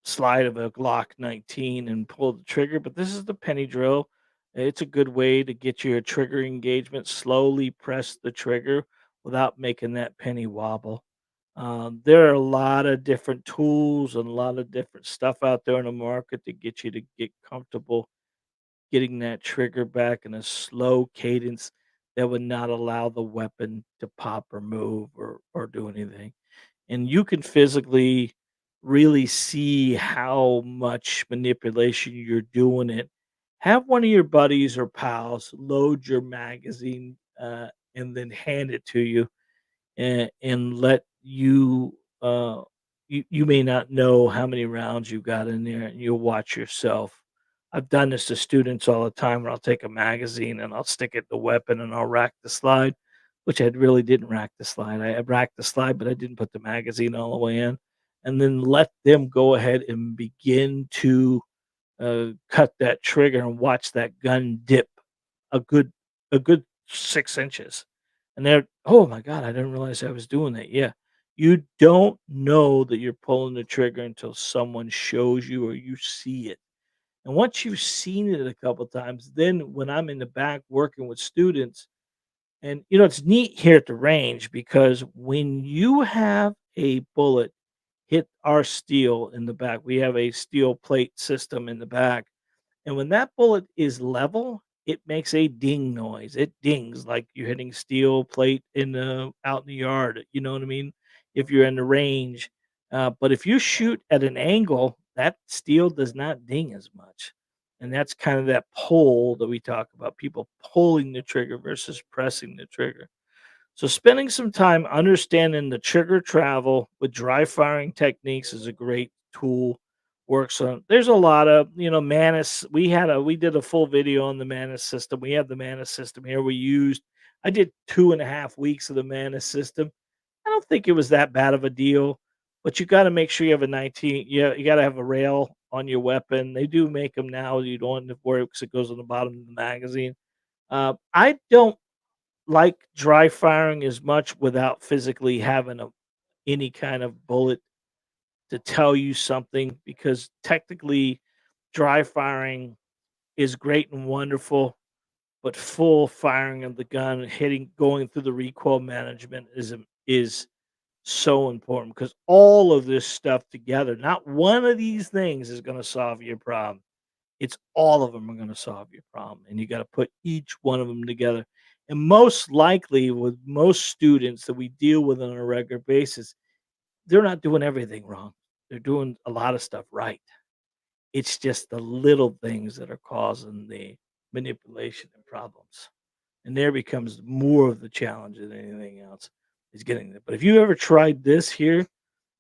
slide of a Glock 19 and pull the trigger, but this is the penny drill. It's a good way to get you a trigger engagement. Slowly press the trigger without making that penny wobble. There are a lot of different tools and a lot of different stuff out there in the market to get you to get comfortable getting that trigger back in a slow cadence that would not allow the weapon to pop or move or do anything. And you can physically really see how much manipulation you're doing it. Have one of your buddies or pals load your magazine and then hand it to you and let you you may not know how many rounds you got in there and you'll watch yourself. I've done this to students all the time where I'll take a magazine and I'll stick it in the weapon and I'll rack the slide, which I really didn't rack the slide. I racked the slide, but I didn't put the magazine all the way in. And then let them go ahead and begin to cut that trigger and watch that gun dip a good a good 6 inches. And they're, "Oh my god, I didn't realize I was doing that." Yeah. You don't know that you're pulling the trigger until someone shows you or you see it. And once you've seen it a couple times, then when I'm in the back working with students, and it's neat here at the range because when you have a bullet hit our steel in the back, we have a steel plate system in the back, and when that bullet is level, it makes a ding noise. It dings like you're hitting steel plate in the out in the yard. You know what I mean? If you're in the range, but if you shoot at an angle, that steel does not ding as much, and that's kind of that pull that we talk about. People pulling the trigger versus pressing the trigger. So spending some time understanding the trigger travel with dry firing techniques is a great tool. Works on there's a lot of, Manus. We did a full video on the Manus system. We have the Manus system here. I did 2.5 weeks of the Manus system. I don't think it was that bad of a deal, but you gotta make sure you have a 19, yeah, you gotta have a rail on your weapon. They do make them now. You don't have to worry because it goes on the bottom of the magazine. I don't like dry firing as much without physically having any kind of bullet to tell you something because technically dry firing is great and wonderful, but full firing of the gun, going through the recoil management is so important because all of this stuff together, not one of these things is going to solve your problem. It's all of them are gonna solve your problem, and you gotta put each one of them together. And most likely, with most students that we deal with on a regular basis, they're not doing everything wrong. They're doing a lot of stuff right. It's just the little things that are causing the manipulation and problems. And there becomes more of the challenge than anything else is getting there. But if you ever tried this here,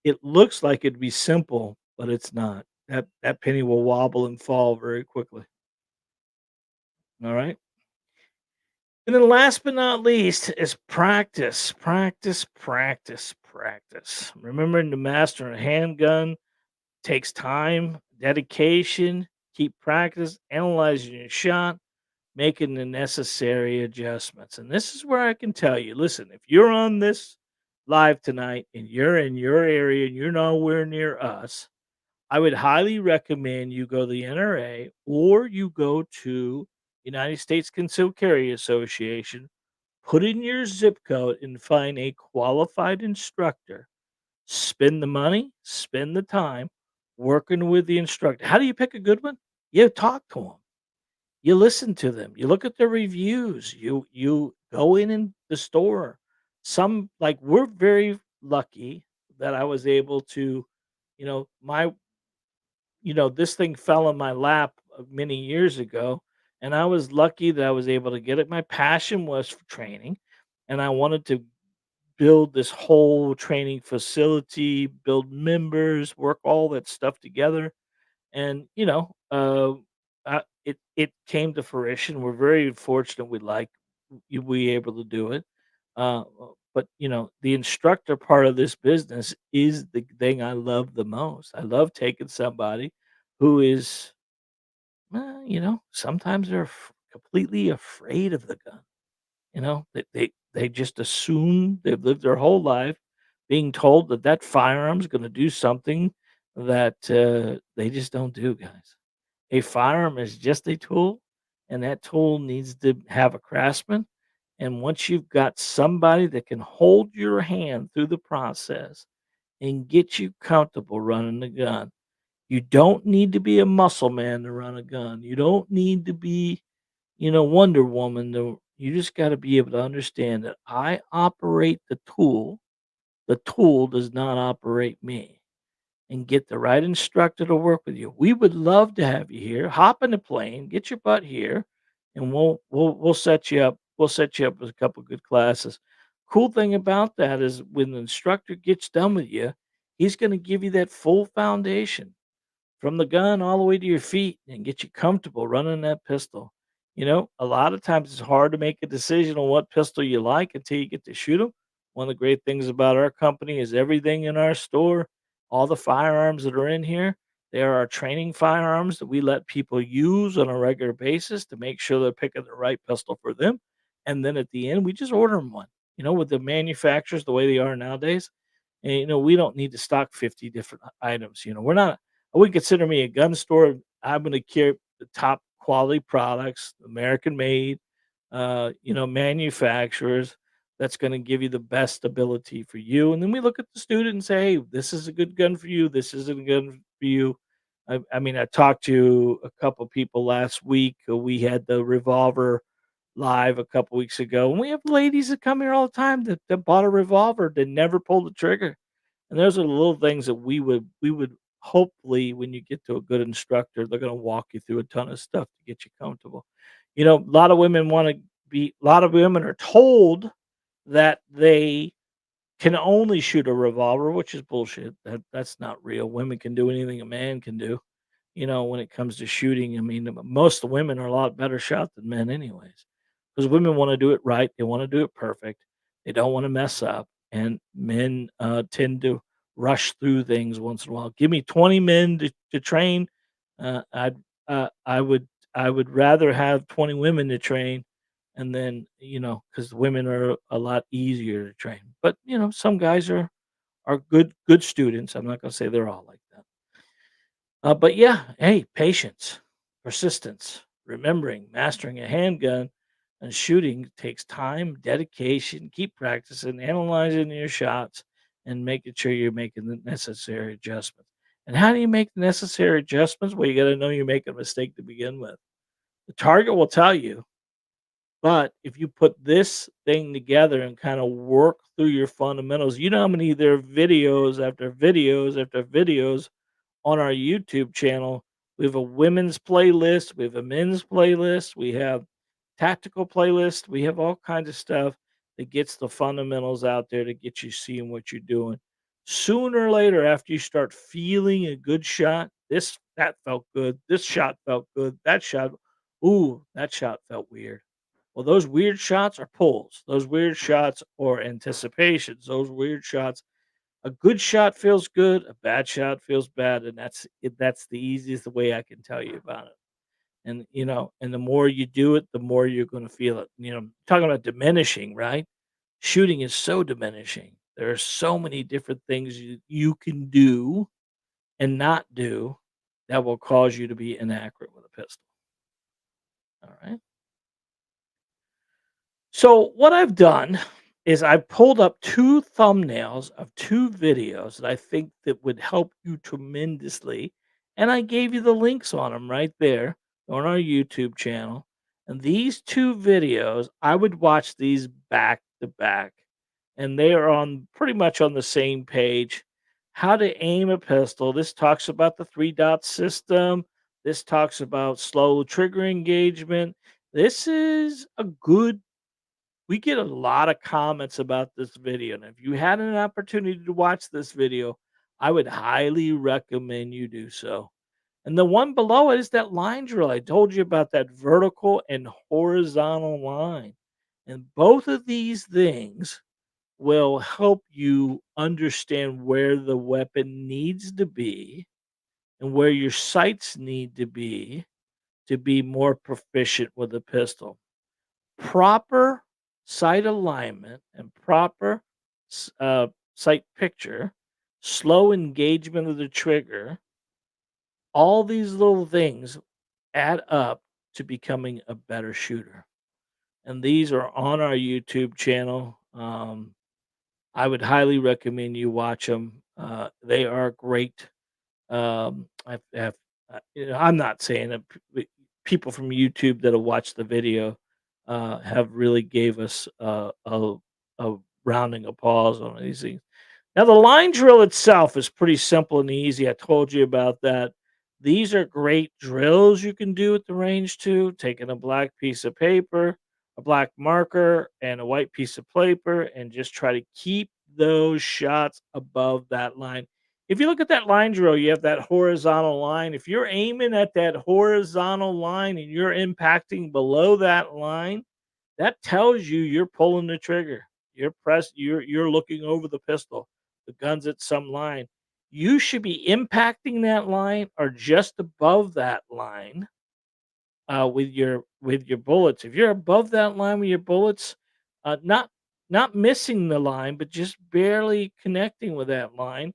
it looks like it'd be simple, but it's not. That penny will wobble and fall very quickly. All right. And then last but not least is practice, practice, practice, practice. Remembering to master a handgun takes time, dedication, keep practice, analyzing your shot, making the necessary adjustments. And this is where I can tell you, listen, if you're on this live tonight and you're in your area and you're nowhere near us, I would highly recommend you go to the NRA or you go to United States Concealed Carry Association, put in your zip code and find a qualified instructor. Spend the money, spend the time working with the instructor. How do you pick a good one? You talk to them. You listen to them. You look at their reviews. You go in the store. Some like we're very lucky that I was able to, my this thing fell in my lap many years ago, and I was lucky that I was able to get it. My passion was for training, and I wanted to build this whole training facility, build members, work all that stuff together, and it came to fruition. We're very fortunate. We able to do it. But the instructor part of this business is the thing I love the most. I love taking somebody who is, sometimes they're completely afraid of the gun. They just assume they've lived their whole life being told that that firearm's going to do something that they just don't do, guys. A firearm is just a tool, and that tool needs to have a craftsman. And once you've got somebody that can hold your hand through the process and get you comfortable running the gun, you don't need to be a muscle man to run a gun. You don't need to be, Wonder Woman. You just got to be able to understand that I operate the tool. The tool does not operate me, and get the right instructor to work with you. We would love to have you here. Hop in the plane, get your butt here, and we'll set you up. We'll set you up with a couple good classes. Cool thing about that is when the instructor gets done with you, he's going to give you that full foundation from the gun all the way to your feet and get you comfortable running that pistol. A lot of times it's hard to make a decision on what pistol you like until you get to shoot them. One of the great things about our company is everything in our store, all the firearms that are in here, they are our training firearms that we let people use on a regular basis to make sure they're picking the right pistol for them. And then at the end, we just order them one. With the manufacturers the way they are nowadays, and we don't need to stock 50 different items. We're not I wouldn't consider me a gun store. I'm gonna carry the top quality products, American made, manufacturers that's gonna give you the best ability for you. And then we look at the student and say, "Hey, this is a good gun for you. This isn't a gun for you." I mean, I talked to a couple people last week. We had the revolver live a couple weeks ago, and we have ladies that come here all the time that bought a revolver that never pulled the trigger. And those are the little things that we would hopefully, when you get to a good instructor, they're gonna walk you through a ton of stuff to get you comfortable. A lot of women are told that they can only shoot a revolver, which is bullshit. That's not real. Women can do anything a man can do. When it comes to shooting, I mean, most of the women are a lot better shot than men, anyways, because women want to do it right. They want to do it perfect. They don't want to mess up, and men tend to rush through things once in a while. Give me 20 men to train. I'd I would rather have 20 women to train, and then because women are a lot easier to train. But some guys are good students. I'm not gonna say they're all like that. But yeah, hey, patience, persistence, remembering, mastering a handgun and shooting takes time, dedication. Keep practicing, analyzing your shots, and making sure you're making the necessary adjustments. And how do you make the necessary adjustments? Well, you got to know you're making a mistake to begin with. The target will tell you, but if you put this thing together and kind of work through your fundamentals, you know how many there are videos after videos after videos on our YouTube channel. We have a women's playlist, we have a men's playlist, we have tactical playlist, we have all kinds of stuff that gets the fundamentals out there to get you seeing what you're doing. Sooner or later, after you start feeling a good shot, that felt good, this shot felt good, that shot felt weird. Well, those weird shots are pulls. Those weird shots are anticipations. Those weird shots, a good shot feels good, a bad shot feels bad, and that's the easiest way I can tell you about it. And the more you do it, the more you're gonna feel it. Talking about diminishing, right? Shooting is so diminishing. There are so many different things you can do and not do that will cause you to be inaccurate with a pistol. All right. So what I've done is I pulled up 2 thumbnails of 2 videos that I think that would help you tremendously, and I gave you the links on them right there on our YouTube channel. And these 2 videos, I would watch these back to back, and they are on pretty much on the same page. How to aim a pistol. This talks about the 3 dot system. This talks about slow trigger engagement. This is a good We get a lot of comments about this video, and if you had an opportunity to watch this video, I would highly recommend you do so. And the one below it is that line drill. I told you about that vertical and horizontal line. And both of these things will help you understand where the weapon needs to be and where your sights need to be more proficient with a pistol. Proper sight alignment and proper sight picture slow engagement of the trigger, all these little things add up to becoming a better shooter. And these are on our YouTube channel. I would highly recommend you watch them. They are great. I'm not saying that people from YouTube that'll watch the video have really gave us a rounding applause on these things. Now, the line drill itself is pretty simple and easy. I told you about that. These are great drills you can do at the range too. Taking a black piece of paper, a black marker, and a white piece of paper, and just try to keep those shots above that line. If you look at that line drill, you have that horizontal line. If you're aiming at that horizontal line and you're impacting below that line, that tells you you're pulling the trigger. You're looking over the pistol. The gun's at some line. You should be impacting that line or just above that line with your bullets. If you're above that line with your bullets, not missing the line, but just barely connecting with that line,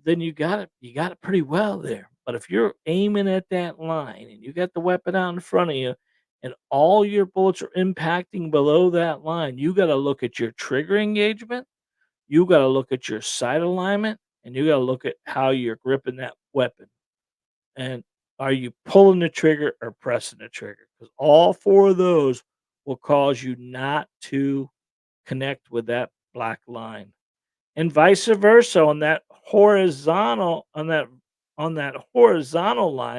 then you got it pretty well there. But if you're aiming at that line and you got the weapon out in front of you, and all your bullets are impacting below that line, you got to look at your trigger engagement. You got to look at your sight alignment, and you got to look at how you're gripping that weapon. And are you pulling the trigger or pressing the trigger? Because all four of those will cause you not to connect with that black line. And vice versa on that horizontal line,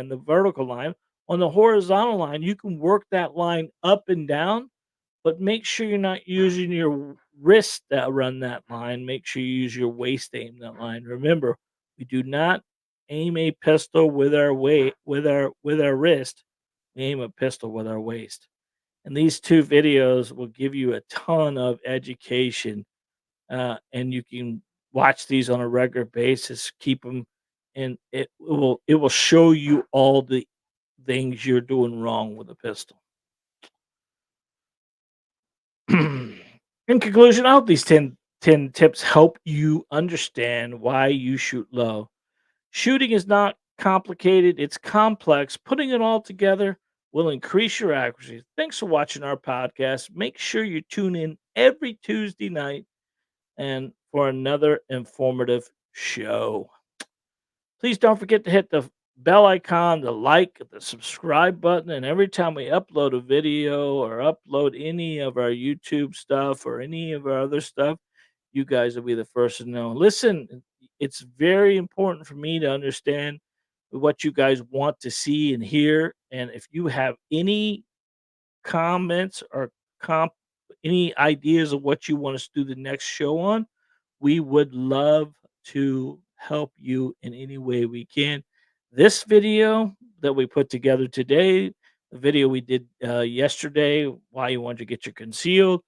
the vertical line, on the horizontal line, you can work that line up and down, but make sure you're not using your wrist to run that line. Make sure you use your waist to aim that line. Remember, we do not aim a pistol with our weight with our wrist. We aim a pistol with our waist. And these two videos will give you a ton of education, and you can watch these on a regular basis. Keep them, and it will show you all the things you're doing wrong with a pistol. In conclusion, I hope these ten tips help you understand why you shoot low. Shooting is not complicated, it's complex. Putting it all together will increase your accuracy. Thanks for watching our podcast. Make sure you tune in every Tuesday night and for another informative show. Please don't forget to hit the bell icon, the like, the subscribe button, and every time we upload a video or upload any of our YouTube stuff or any of our other stuff, you guys will be the first to know. Listen, it's very important for me to understand what you guys want to see and hear. And if you have any comments or comp any ideas of what you want us to do the next show on, we would love to help you in any way we can. This video that we put together today, the video we did yesterday, why you want to get your concealed,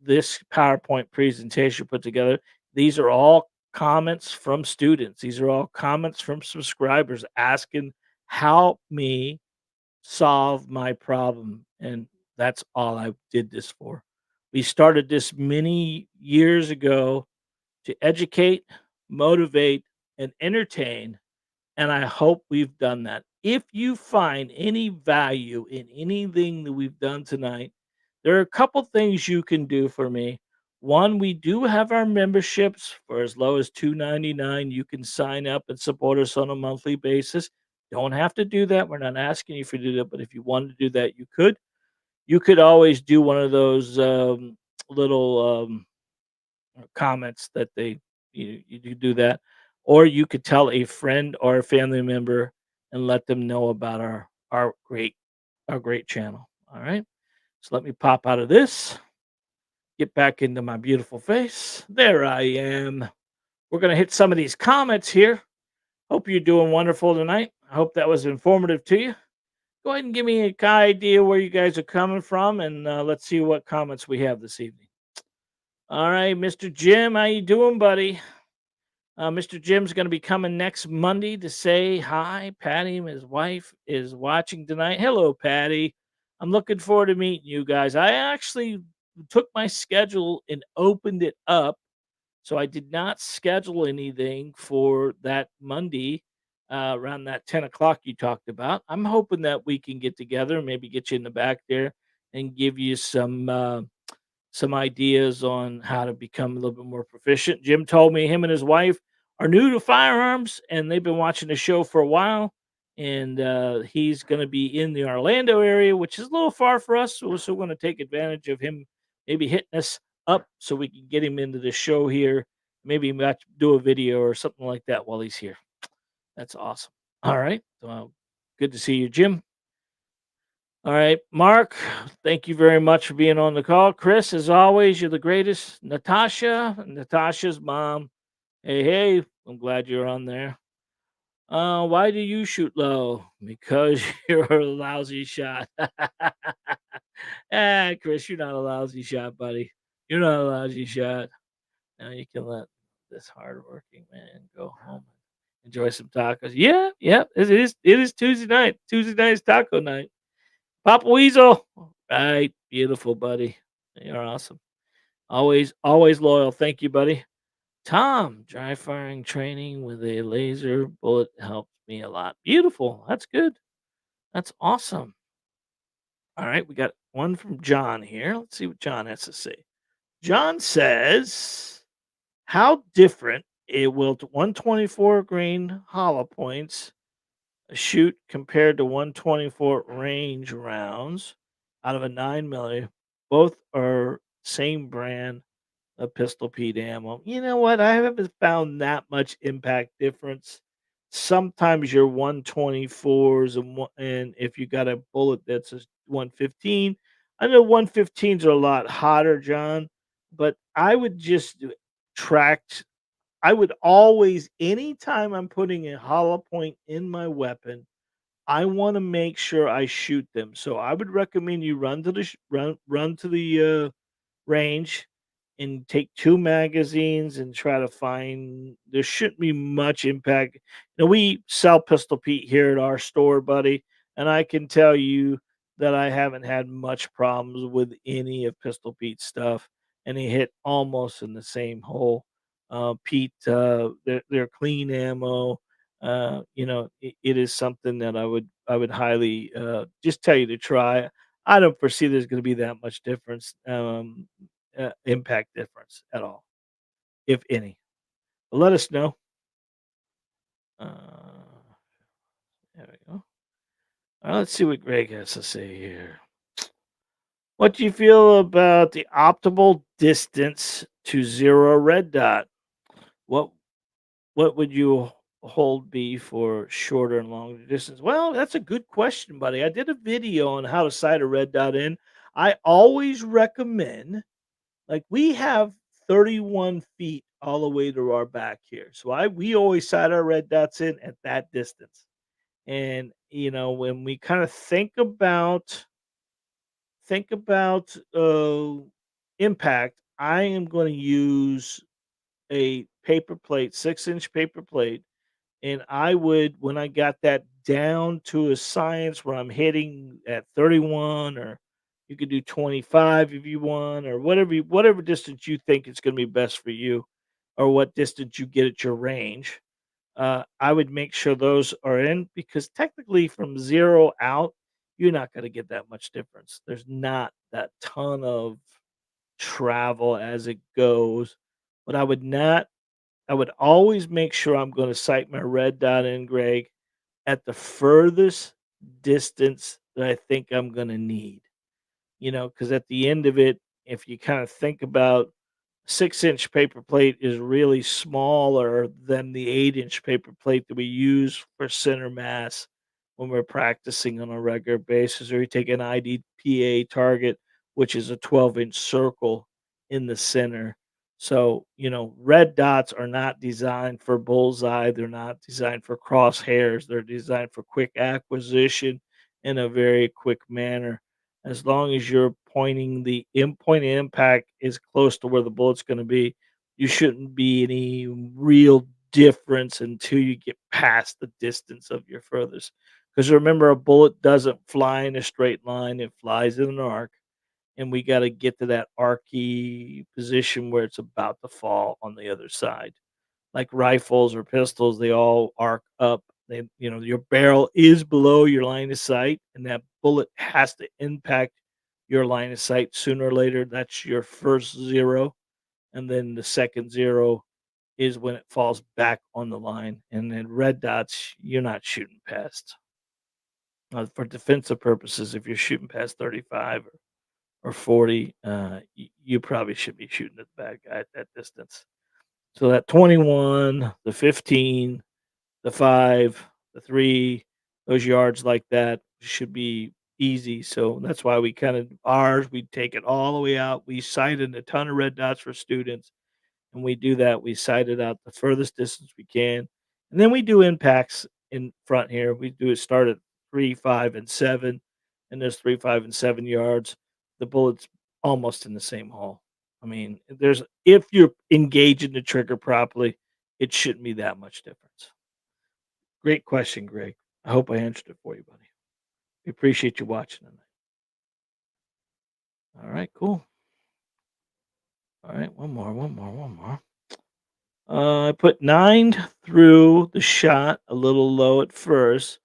this PowerPoint presentation put together, these are all comments from students. These are all comments from subscribers asking, help me solve my problem. And that's all I did this for. We started this many years ago to educate, motivate, and entertain. And I hope we've done that. If you find any value in anything that we've done tonight, there are a couple things you can do for me. One, we do have our memberships for as low as $2.99. You can sign up and support us on a monthly basis. Don't have to do that. We're not asking you for to do that, but if you wanted to do that, you could. You could always do one of those little comments that you could do that, or you could tell a friend or a family member and let them know about our great channel. All right, so let me pop out of this, get back into my beautiful face. There I am. We're gonna hit some of these comments here. Hope you're doing wonderful tonight. I hope that was informative to you. Go ahead and give me a idea where you guys are coming from, and let's see what comments we have this evening. All right, Mr. Jim, how you doing, buddy? Mr. Jim's going to be coming next Monday to say hi. Patty, his wife, is watching tonight. Hello, Patty. I'm looking forward to meeting you guys. I actually took my schedule and opened it up So I did not schedule anything for that Monday, around that 10 o'clock you talked about. I'm hoping that we can get together, maybe get you in the back there and give you some ideas on how to become a little bit more proficient. Jim told me him and his wife are new to firearms and they've been watching the show for a while. And he's going to be in the Orlando area, which is a little far for us. So we're going to take advantage of him maybe hitting us up so we can get him into the show here. Maybe do a video or something like that while he's here. That's awesome. All right. Well, good to see you, Jim. All right, Mark, thank you very much for being on the call. Chris, as always, you're the greatest. Natasha's mom. Hey, hey, I'm glad you're on there. Why do you shoot low? Because you're a lousy shot. Chris, you're not a lousy shot, buddy. You're not a lousy shot. Now you can let this hardworking man go home and enjoy some tacos. Yeah, yeah, it is. It is Tuesday night. Tuesday night is taco night. Papa Weasel. Right. Beautiful, buddy. You're awesome. Always loyal. Thank you, buddy. Tom, dry firing training with a laser bullet helped me a lot. Beautiful. That's good. That's awesome. All right. We got one from John here. Let's see what John has to say. John says, how different it will 124 grain hollow points shoot compared to 124 range rounds out of a 9 milli. Both are same brand of pistol Pete ammo. You know what? I haven't found that much impact difference. Sometimes your 124s and if you got a bullet that's a 115, I know 115s are a lot hotter, John, but I would just track I would always, anytime I'm putting a hollow point in my weapon, I want to make sure I shoot them. So I would recommend you run to the range and take 2 magazines and try to find there shouldn't be much impact. We sell Pistol Pete here at our store, buddy, and I can tell you that I haven't had much problems with any of Pistol Pete's stuff, and they hit almost in the same hole. Pete, they're clean ammo. It is something that I would highly just tell you to try. I don't foresee there's going to be that much difference. Impact difference at all, if any. But let us know. Uh, there we go. Let's see what Greg has to say here. What do you feel about the optimal distance to zero red dot? What what would you hold be for shorter and longer distance? Well, that's a good question, buddy. I did a video on how to sight a red dot in. I always recommend like, we have 31 feet all the way to our back here, so I we always sight our red dots in at that distance, and, when we kinda think about impact, I am gonna use a paper plate, 6-inch paper plate, and I would when I got that down to a science where I'm hitting at 31 or you could do 25 if you want or whatever distance you think is going to be best for you or what distance you get at your range. I would make sure those are in because technically from 0 out, you're not going to get that much difference. There's not that ton of travel as it goes, but I would always make sure I'm gonna sight my red dot in, Greg, at the furthest distance that I think I'm gonna need, because at the end of it, if you kinda think about 6-inch paper plate is really smaller than the 8-inch paper plate that we use for center mass when we're practicing on a regular basis, or you take an IDPA target, which is a 12-inch circle in the center. So, red dots are not designed for bullseye. They're not designed for crosshairs. They're designed for quick acquisition in a very quick manner. As long as you're pointing the point of impact is close to where the bullet's gonna be, you shouldn't be any real difference until you get past the distance of your furthest. Because remember, a bullet doesn't fly in a straight line, it flies in an arc. and we got to get to that archy position where it's about to fall on the other side. Like rifles or pistols, they all arc up. Your barrel is below your line of sight, and that bullet has to impact your line of sight sooner or later. That's your first zero, and then the second zero is when it falls back on the line. And then red dots, you're not shooting past. For defensive purposes, if you're shooting past 35 or 40, you probably should be shooting at the bad guy at that distance. So that 21, the 15, the 5, the 3, those yards like that should be easy. So that's why we kind of ours, we take it all the way out. We sighted a ton of red dots for students, and we do that. We sight it out the furthest distance we can. And then we do impacts in front here. We do it start at 3, 5, and 7. And there's 3, 5, and 7 yards. The bullet's almost in the same hole. I mean, there's if you're engaging the trigger properly, it shouldn't be that much difference. Great question, Greg. I hope I answered it for you, buddy. We appreciate you watching tonight. All right, cool. All right, one more. I put 9 through the shot a little low at first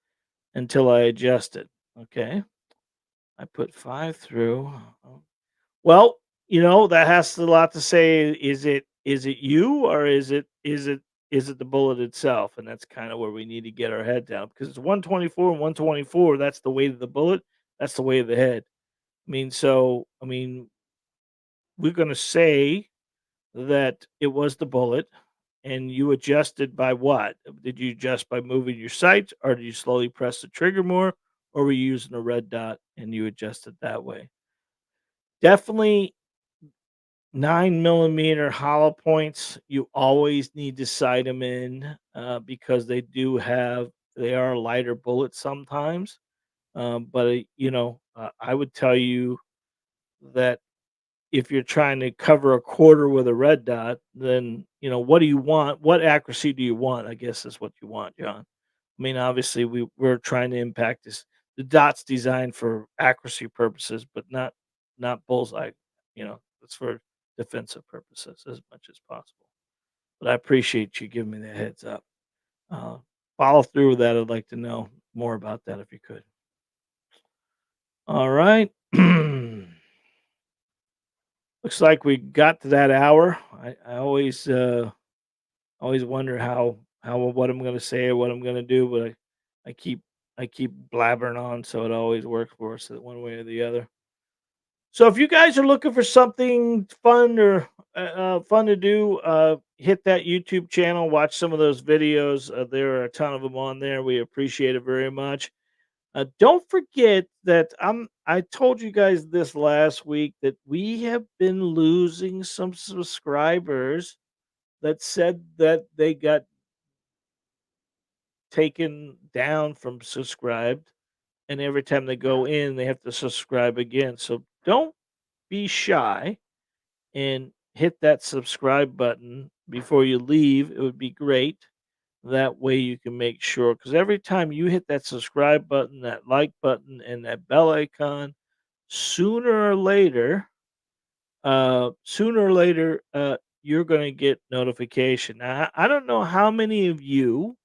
until I adjusted. Okay. I put 5 through. Well, that has a lot to say. Is it you, or is it the bullet itself? And that's kind of where we need to get our head down, because it's 124 and 124. That's the weight of the bullet. That's the weight of the head. I mean, we're gonna say that it was the bullet, and you adjusted by what? Did you adjust by moving your sights, or did you slowly press the trigger more, or were you using a red dot and you adjusted that way? Definitely 9 millimeter hollow points. You always need to sight them in, because they are lighter bullets sometimes. But I would tell you that if you're trying to cover a quarter with a red dot, then, what do you want? What accuracy do you want? I guess is what you want, John. I mean, obviously, we're trying to impact this. The dot's designed for accuracy purposes, but not bullseye. It's for defensive purposes as much as possible. But I appreciate you giving me the heads up. Uh, Follow through with that. I'd like to know more about that if you could. All right. Looks like we got to that hour. I always wonder how what I'm gonna say or what I'm gonna do, but I keep blabbering on, so it always works for us one way or the other. So if you guys are looking for something fun to do, hit that YouTube channel, watch some of those videos. There are a ton of them on there. We appreciate it very much. Don't forget that I told you guys this last week that we have been losing some subscribers that said that they got taken down from subscribed, and every time they go in, they have to subscribe again. So don't be shy and hit that subscribe button before you leave. It would be great. That way you can make sure, because every time you hit that subscribe button, that like button, and that bell icon, sooner or later, you're going to get notification. Now, I don't know how many of you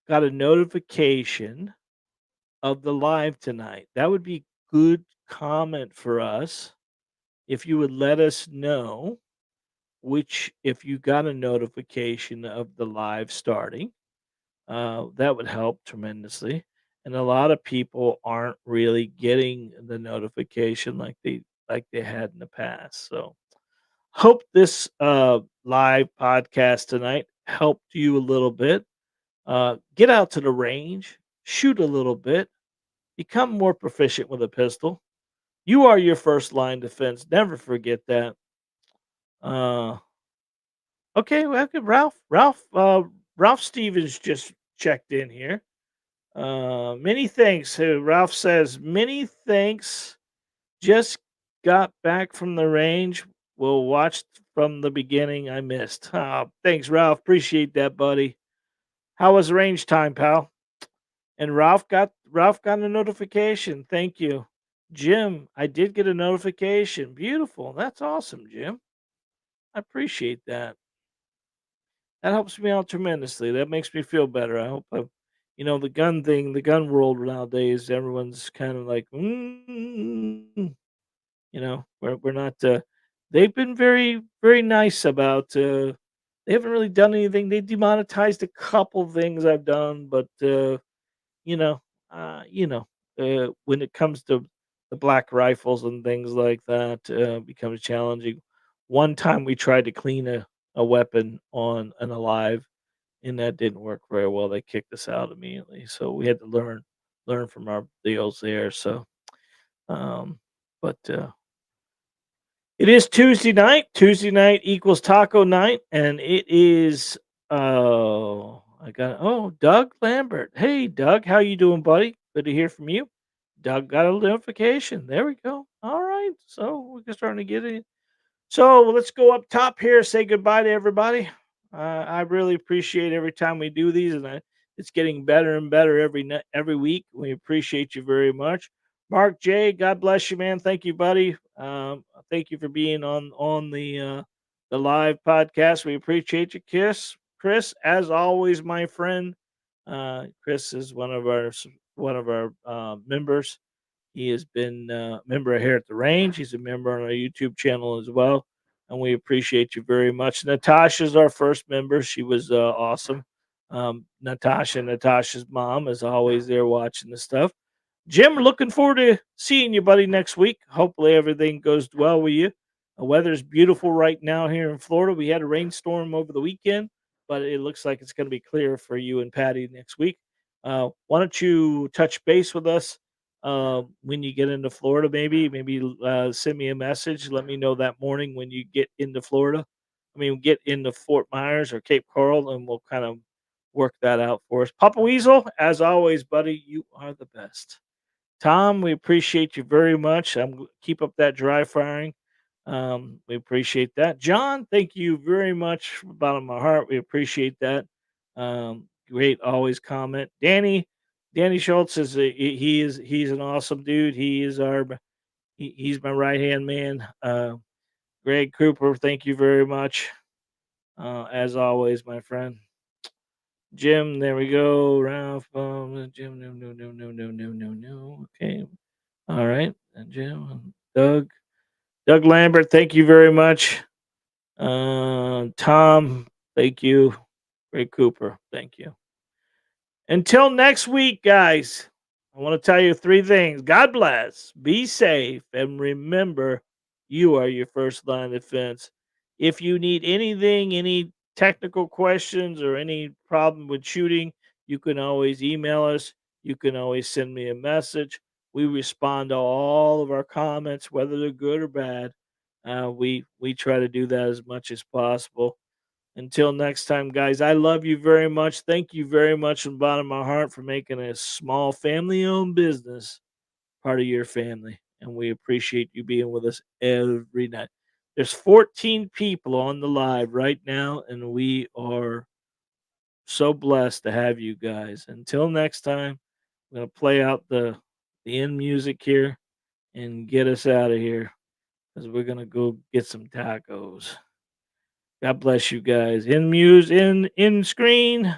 got a notification of the live tonight. That would be good comment for us if you would let us know which if you got a notification of the live starting. That would help tremendously. And a lot of people aren't really getting the notification like they had in the past. So hope this live podcast tonight helped you a little bit. Get out to the range, shoot a little bit, become more proficient with a pistol. You are your first line defense. Never forget that. Uh, okay, well, okay, Ralph Stevens just checked in here. Many thanks. Ralph says, many thanks. Just got back from the range. Will watch from the beginning. I missed. Thanks, Ralph. Appreciate that, buddy. How was range time, pal? And Ralph got a notification. Thank you. Jim, I did get a notification. Beautiful. That's awesome, Jim. I appreciate that. That helps me out tremendously. That makes me feel better. I hope the gun thing, the gun world nowadays, everyone's kind of like, we're not. They've been very, very nice about. They haven't really done anything. They demonetized a couple things I've done, but you know, you know, when it comes to the black rifles and things like that, becomes challenging. One time we tried to clean a weapon on an alive, and that didn't work very well. They kicked us out immediately, so we had to learn from our deals there. So, um, but it is Tuesday night. Tuesday night equals taco night, and it is. Doug Lambert. Hey, Doug, how you doing, buddy? Good to hear from you. Doug got a notification. There we go. All right, so we're starting to get it. So let's go up top here. Say goodbye to everybody. I really appreciate every time we do these, and it's getting better and better every week. We appreciate you very much, Mark J. God bless you, man. Thank you, buddy. Thank you for being on the live podcast. We appreciate you, Chris. As always, my friend. Chris is one of our members. He has been a member here at the range. He's a member on our YouTube channel as well. And we appreciate you very much. Natasha's our first member. She was awesome. Natasha's mom, is always there watching the stuff. Jim, looking forward to seeing you, buddy, next week. Hopefully, everything goes well with you. The weather's beautiful right now here in Florida. We had a rainstorm over the weekend, but it looks like it's going to be clear for you and Patty next week. Why don't you touch base with us when you get into Florida? Maybe send me a message. Let me know that morning when you get into Florida. Get into Fort Myers or Cape Coral, and we'll kind of work that out for us. Papa Weasel, as always, buddy, you are the best. Tom, we appreciate you very much. Keep up that dry firing. We appreciate that. John, thank you very much from the bottom of my heart. We appreciate that. Great, always comment. Danny Schultz he's an awesome dude. He's my right hand man. Greg Cooper, thank you very much. As always, my friend. Jim, there we go. Ralph, Jim, no. Okay, all right, and Jim, Doug Lambert, thank you very much. Tom, thank you. Ray Cooper, thank you. Until next week, guys, I want to tell you three things. God bless, be safe, and remember, you are your first line of defense. If you need anything, any technical questions, or any problem with shooting, you can always email us. You can always send me a message. We respond to all of our comments, whether they're good or bad. We try to do that as much as possible. Until next time, guys, I love you very much. Thank you very much from the bottom of my heart for making a small family owned business part of your family. And we appreciate you being with us every night. There's 14 people on the live right now, and we are so blessed to have you guys. Until next time, I'm going to play out the end music here and get us out of here because we're going to go get some tacos. God bless you guys. In screen.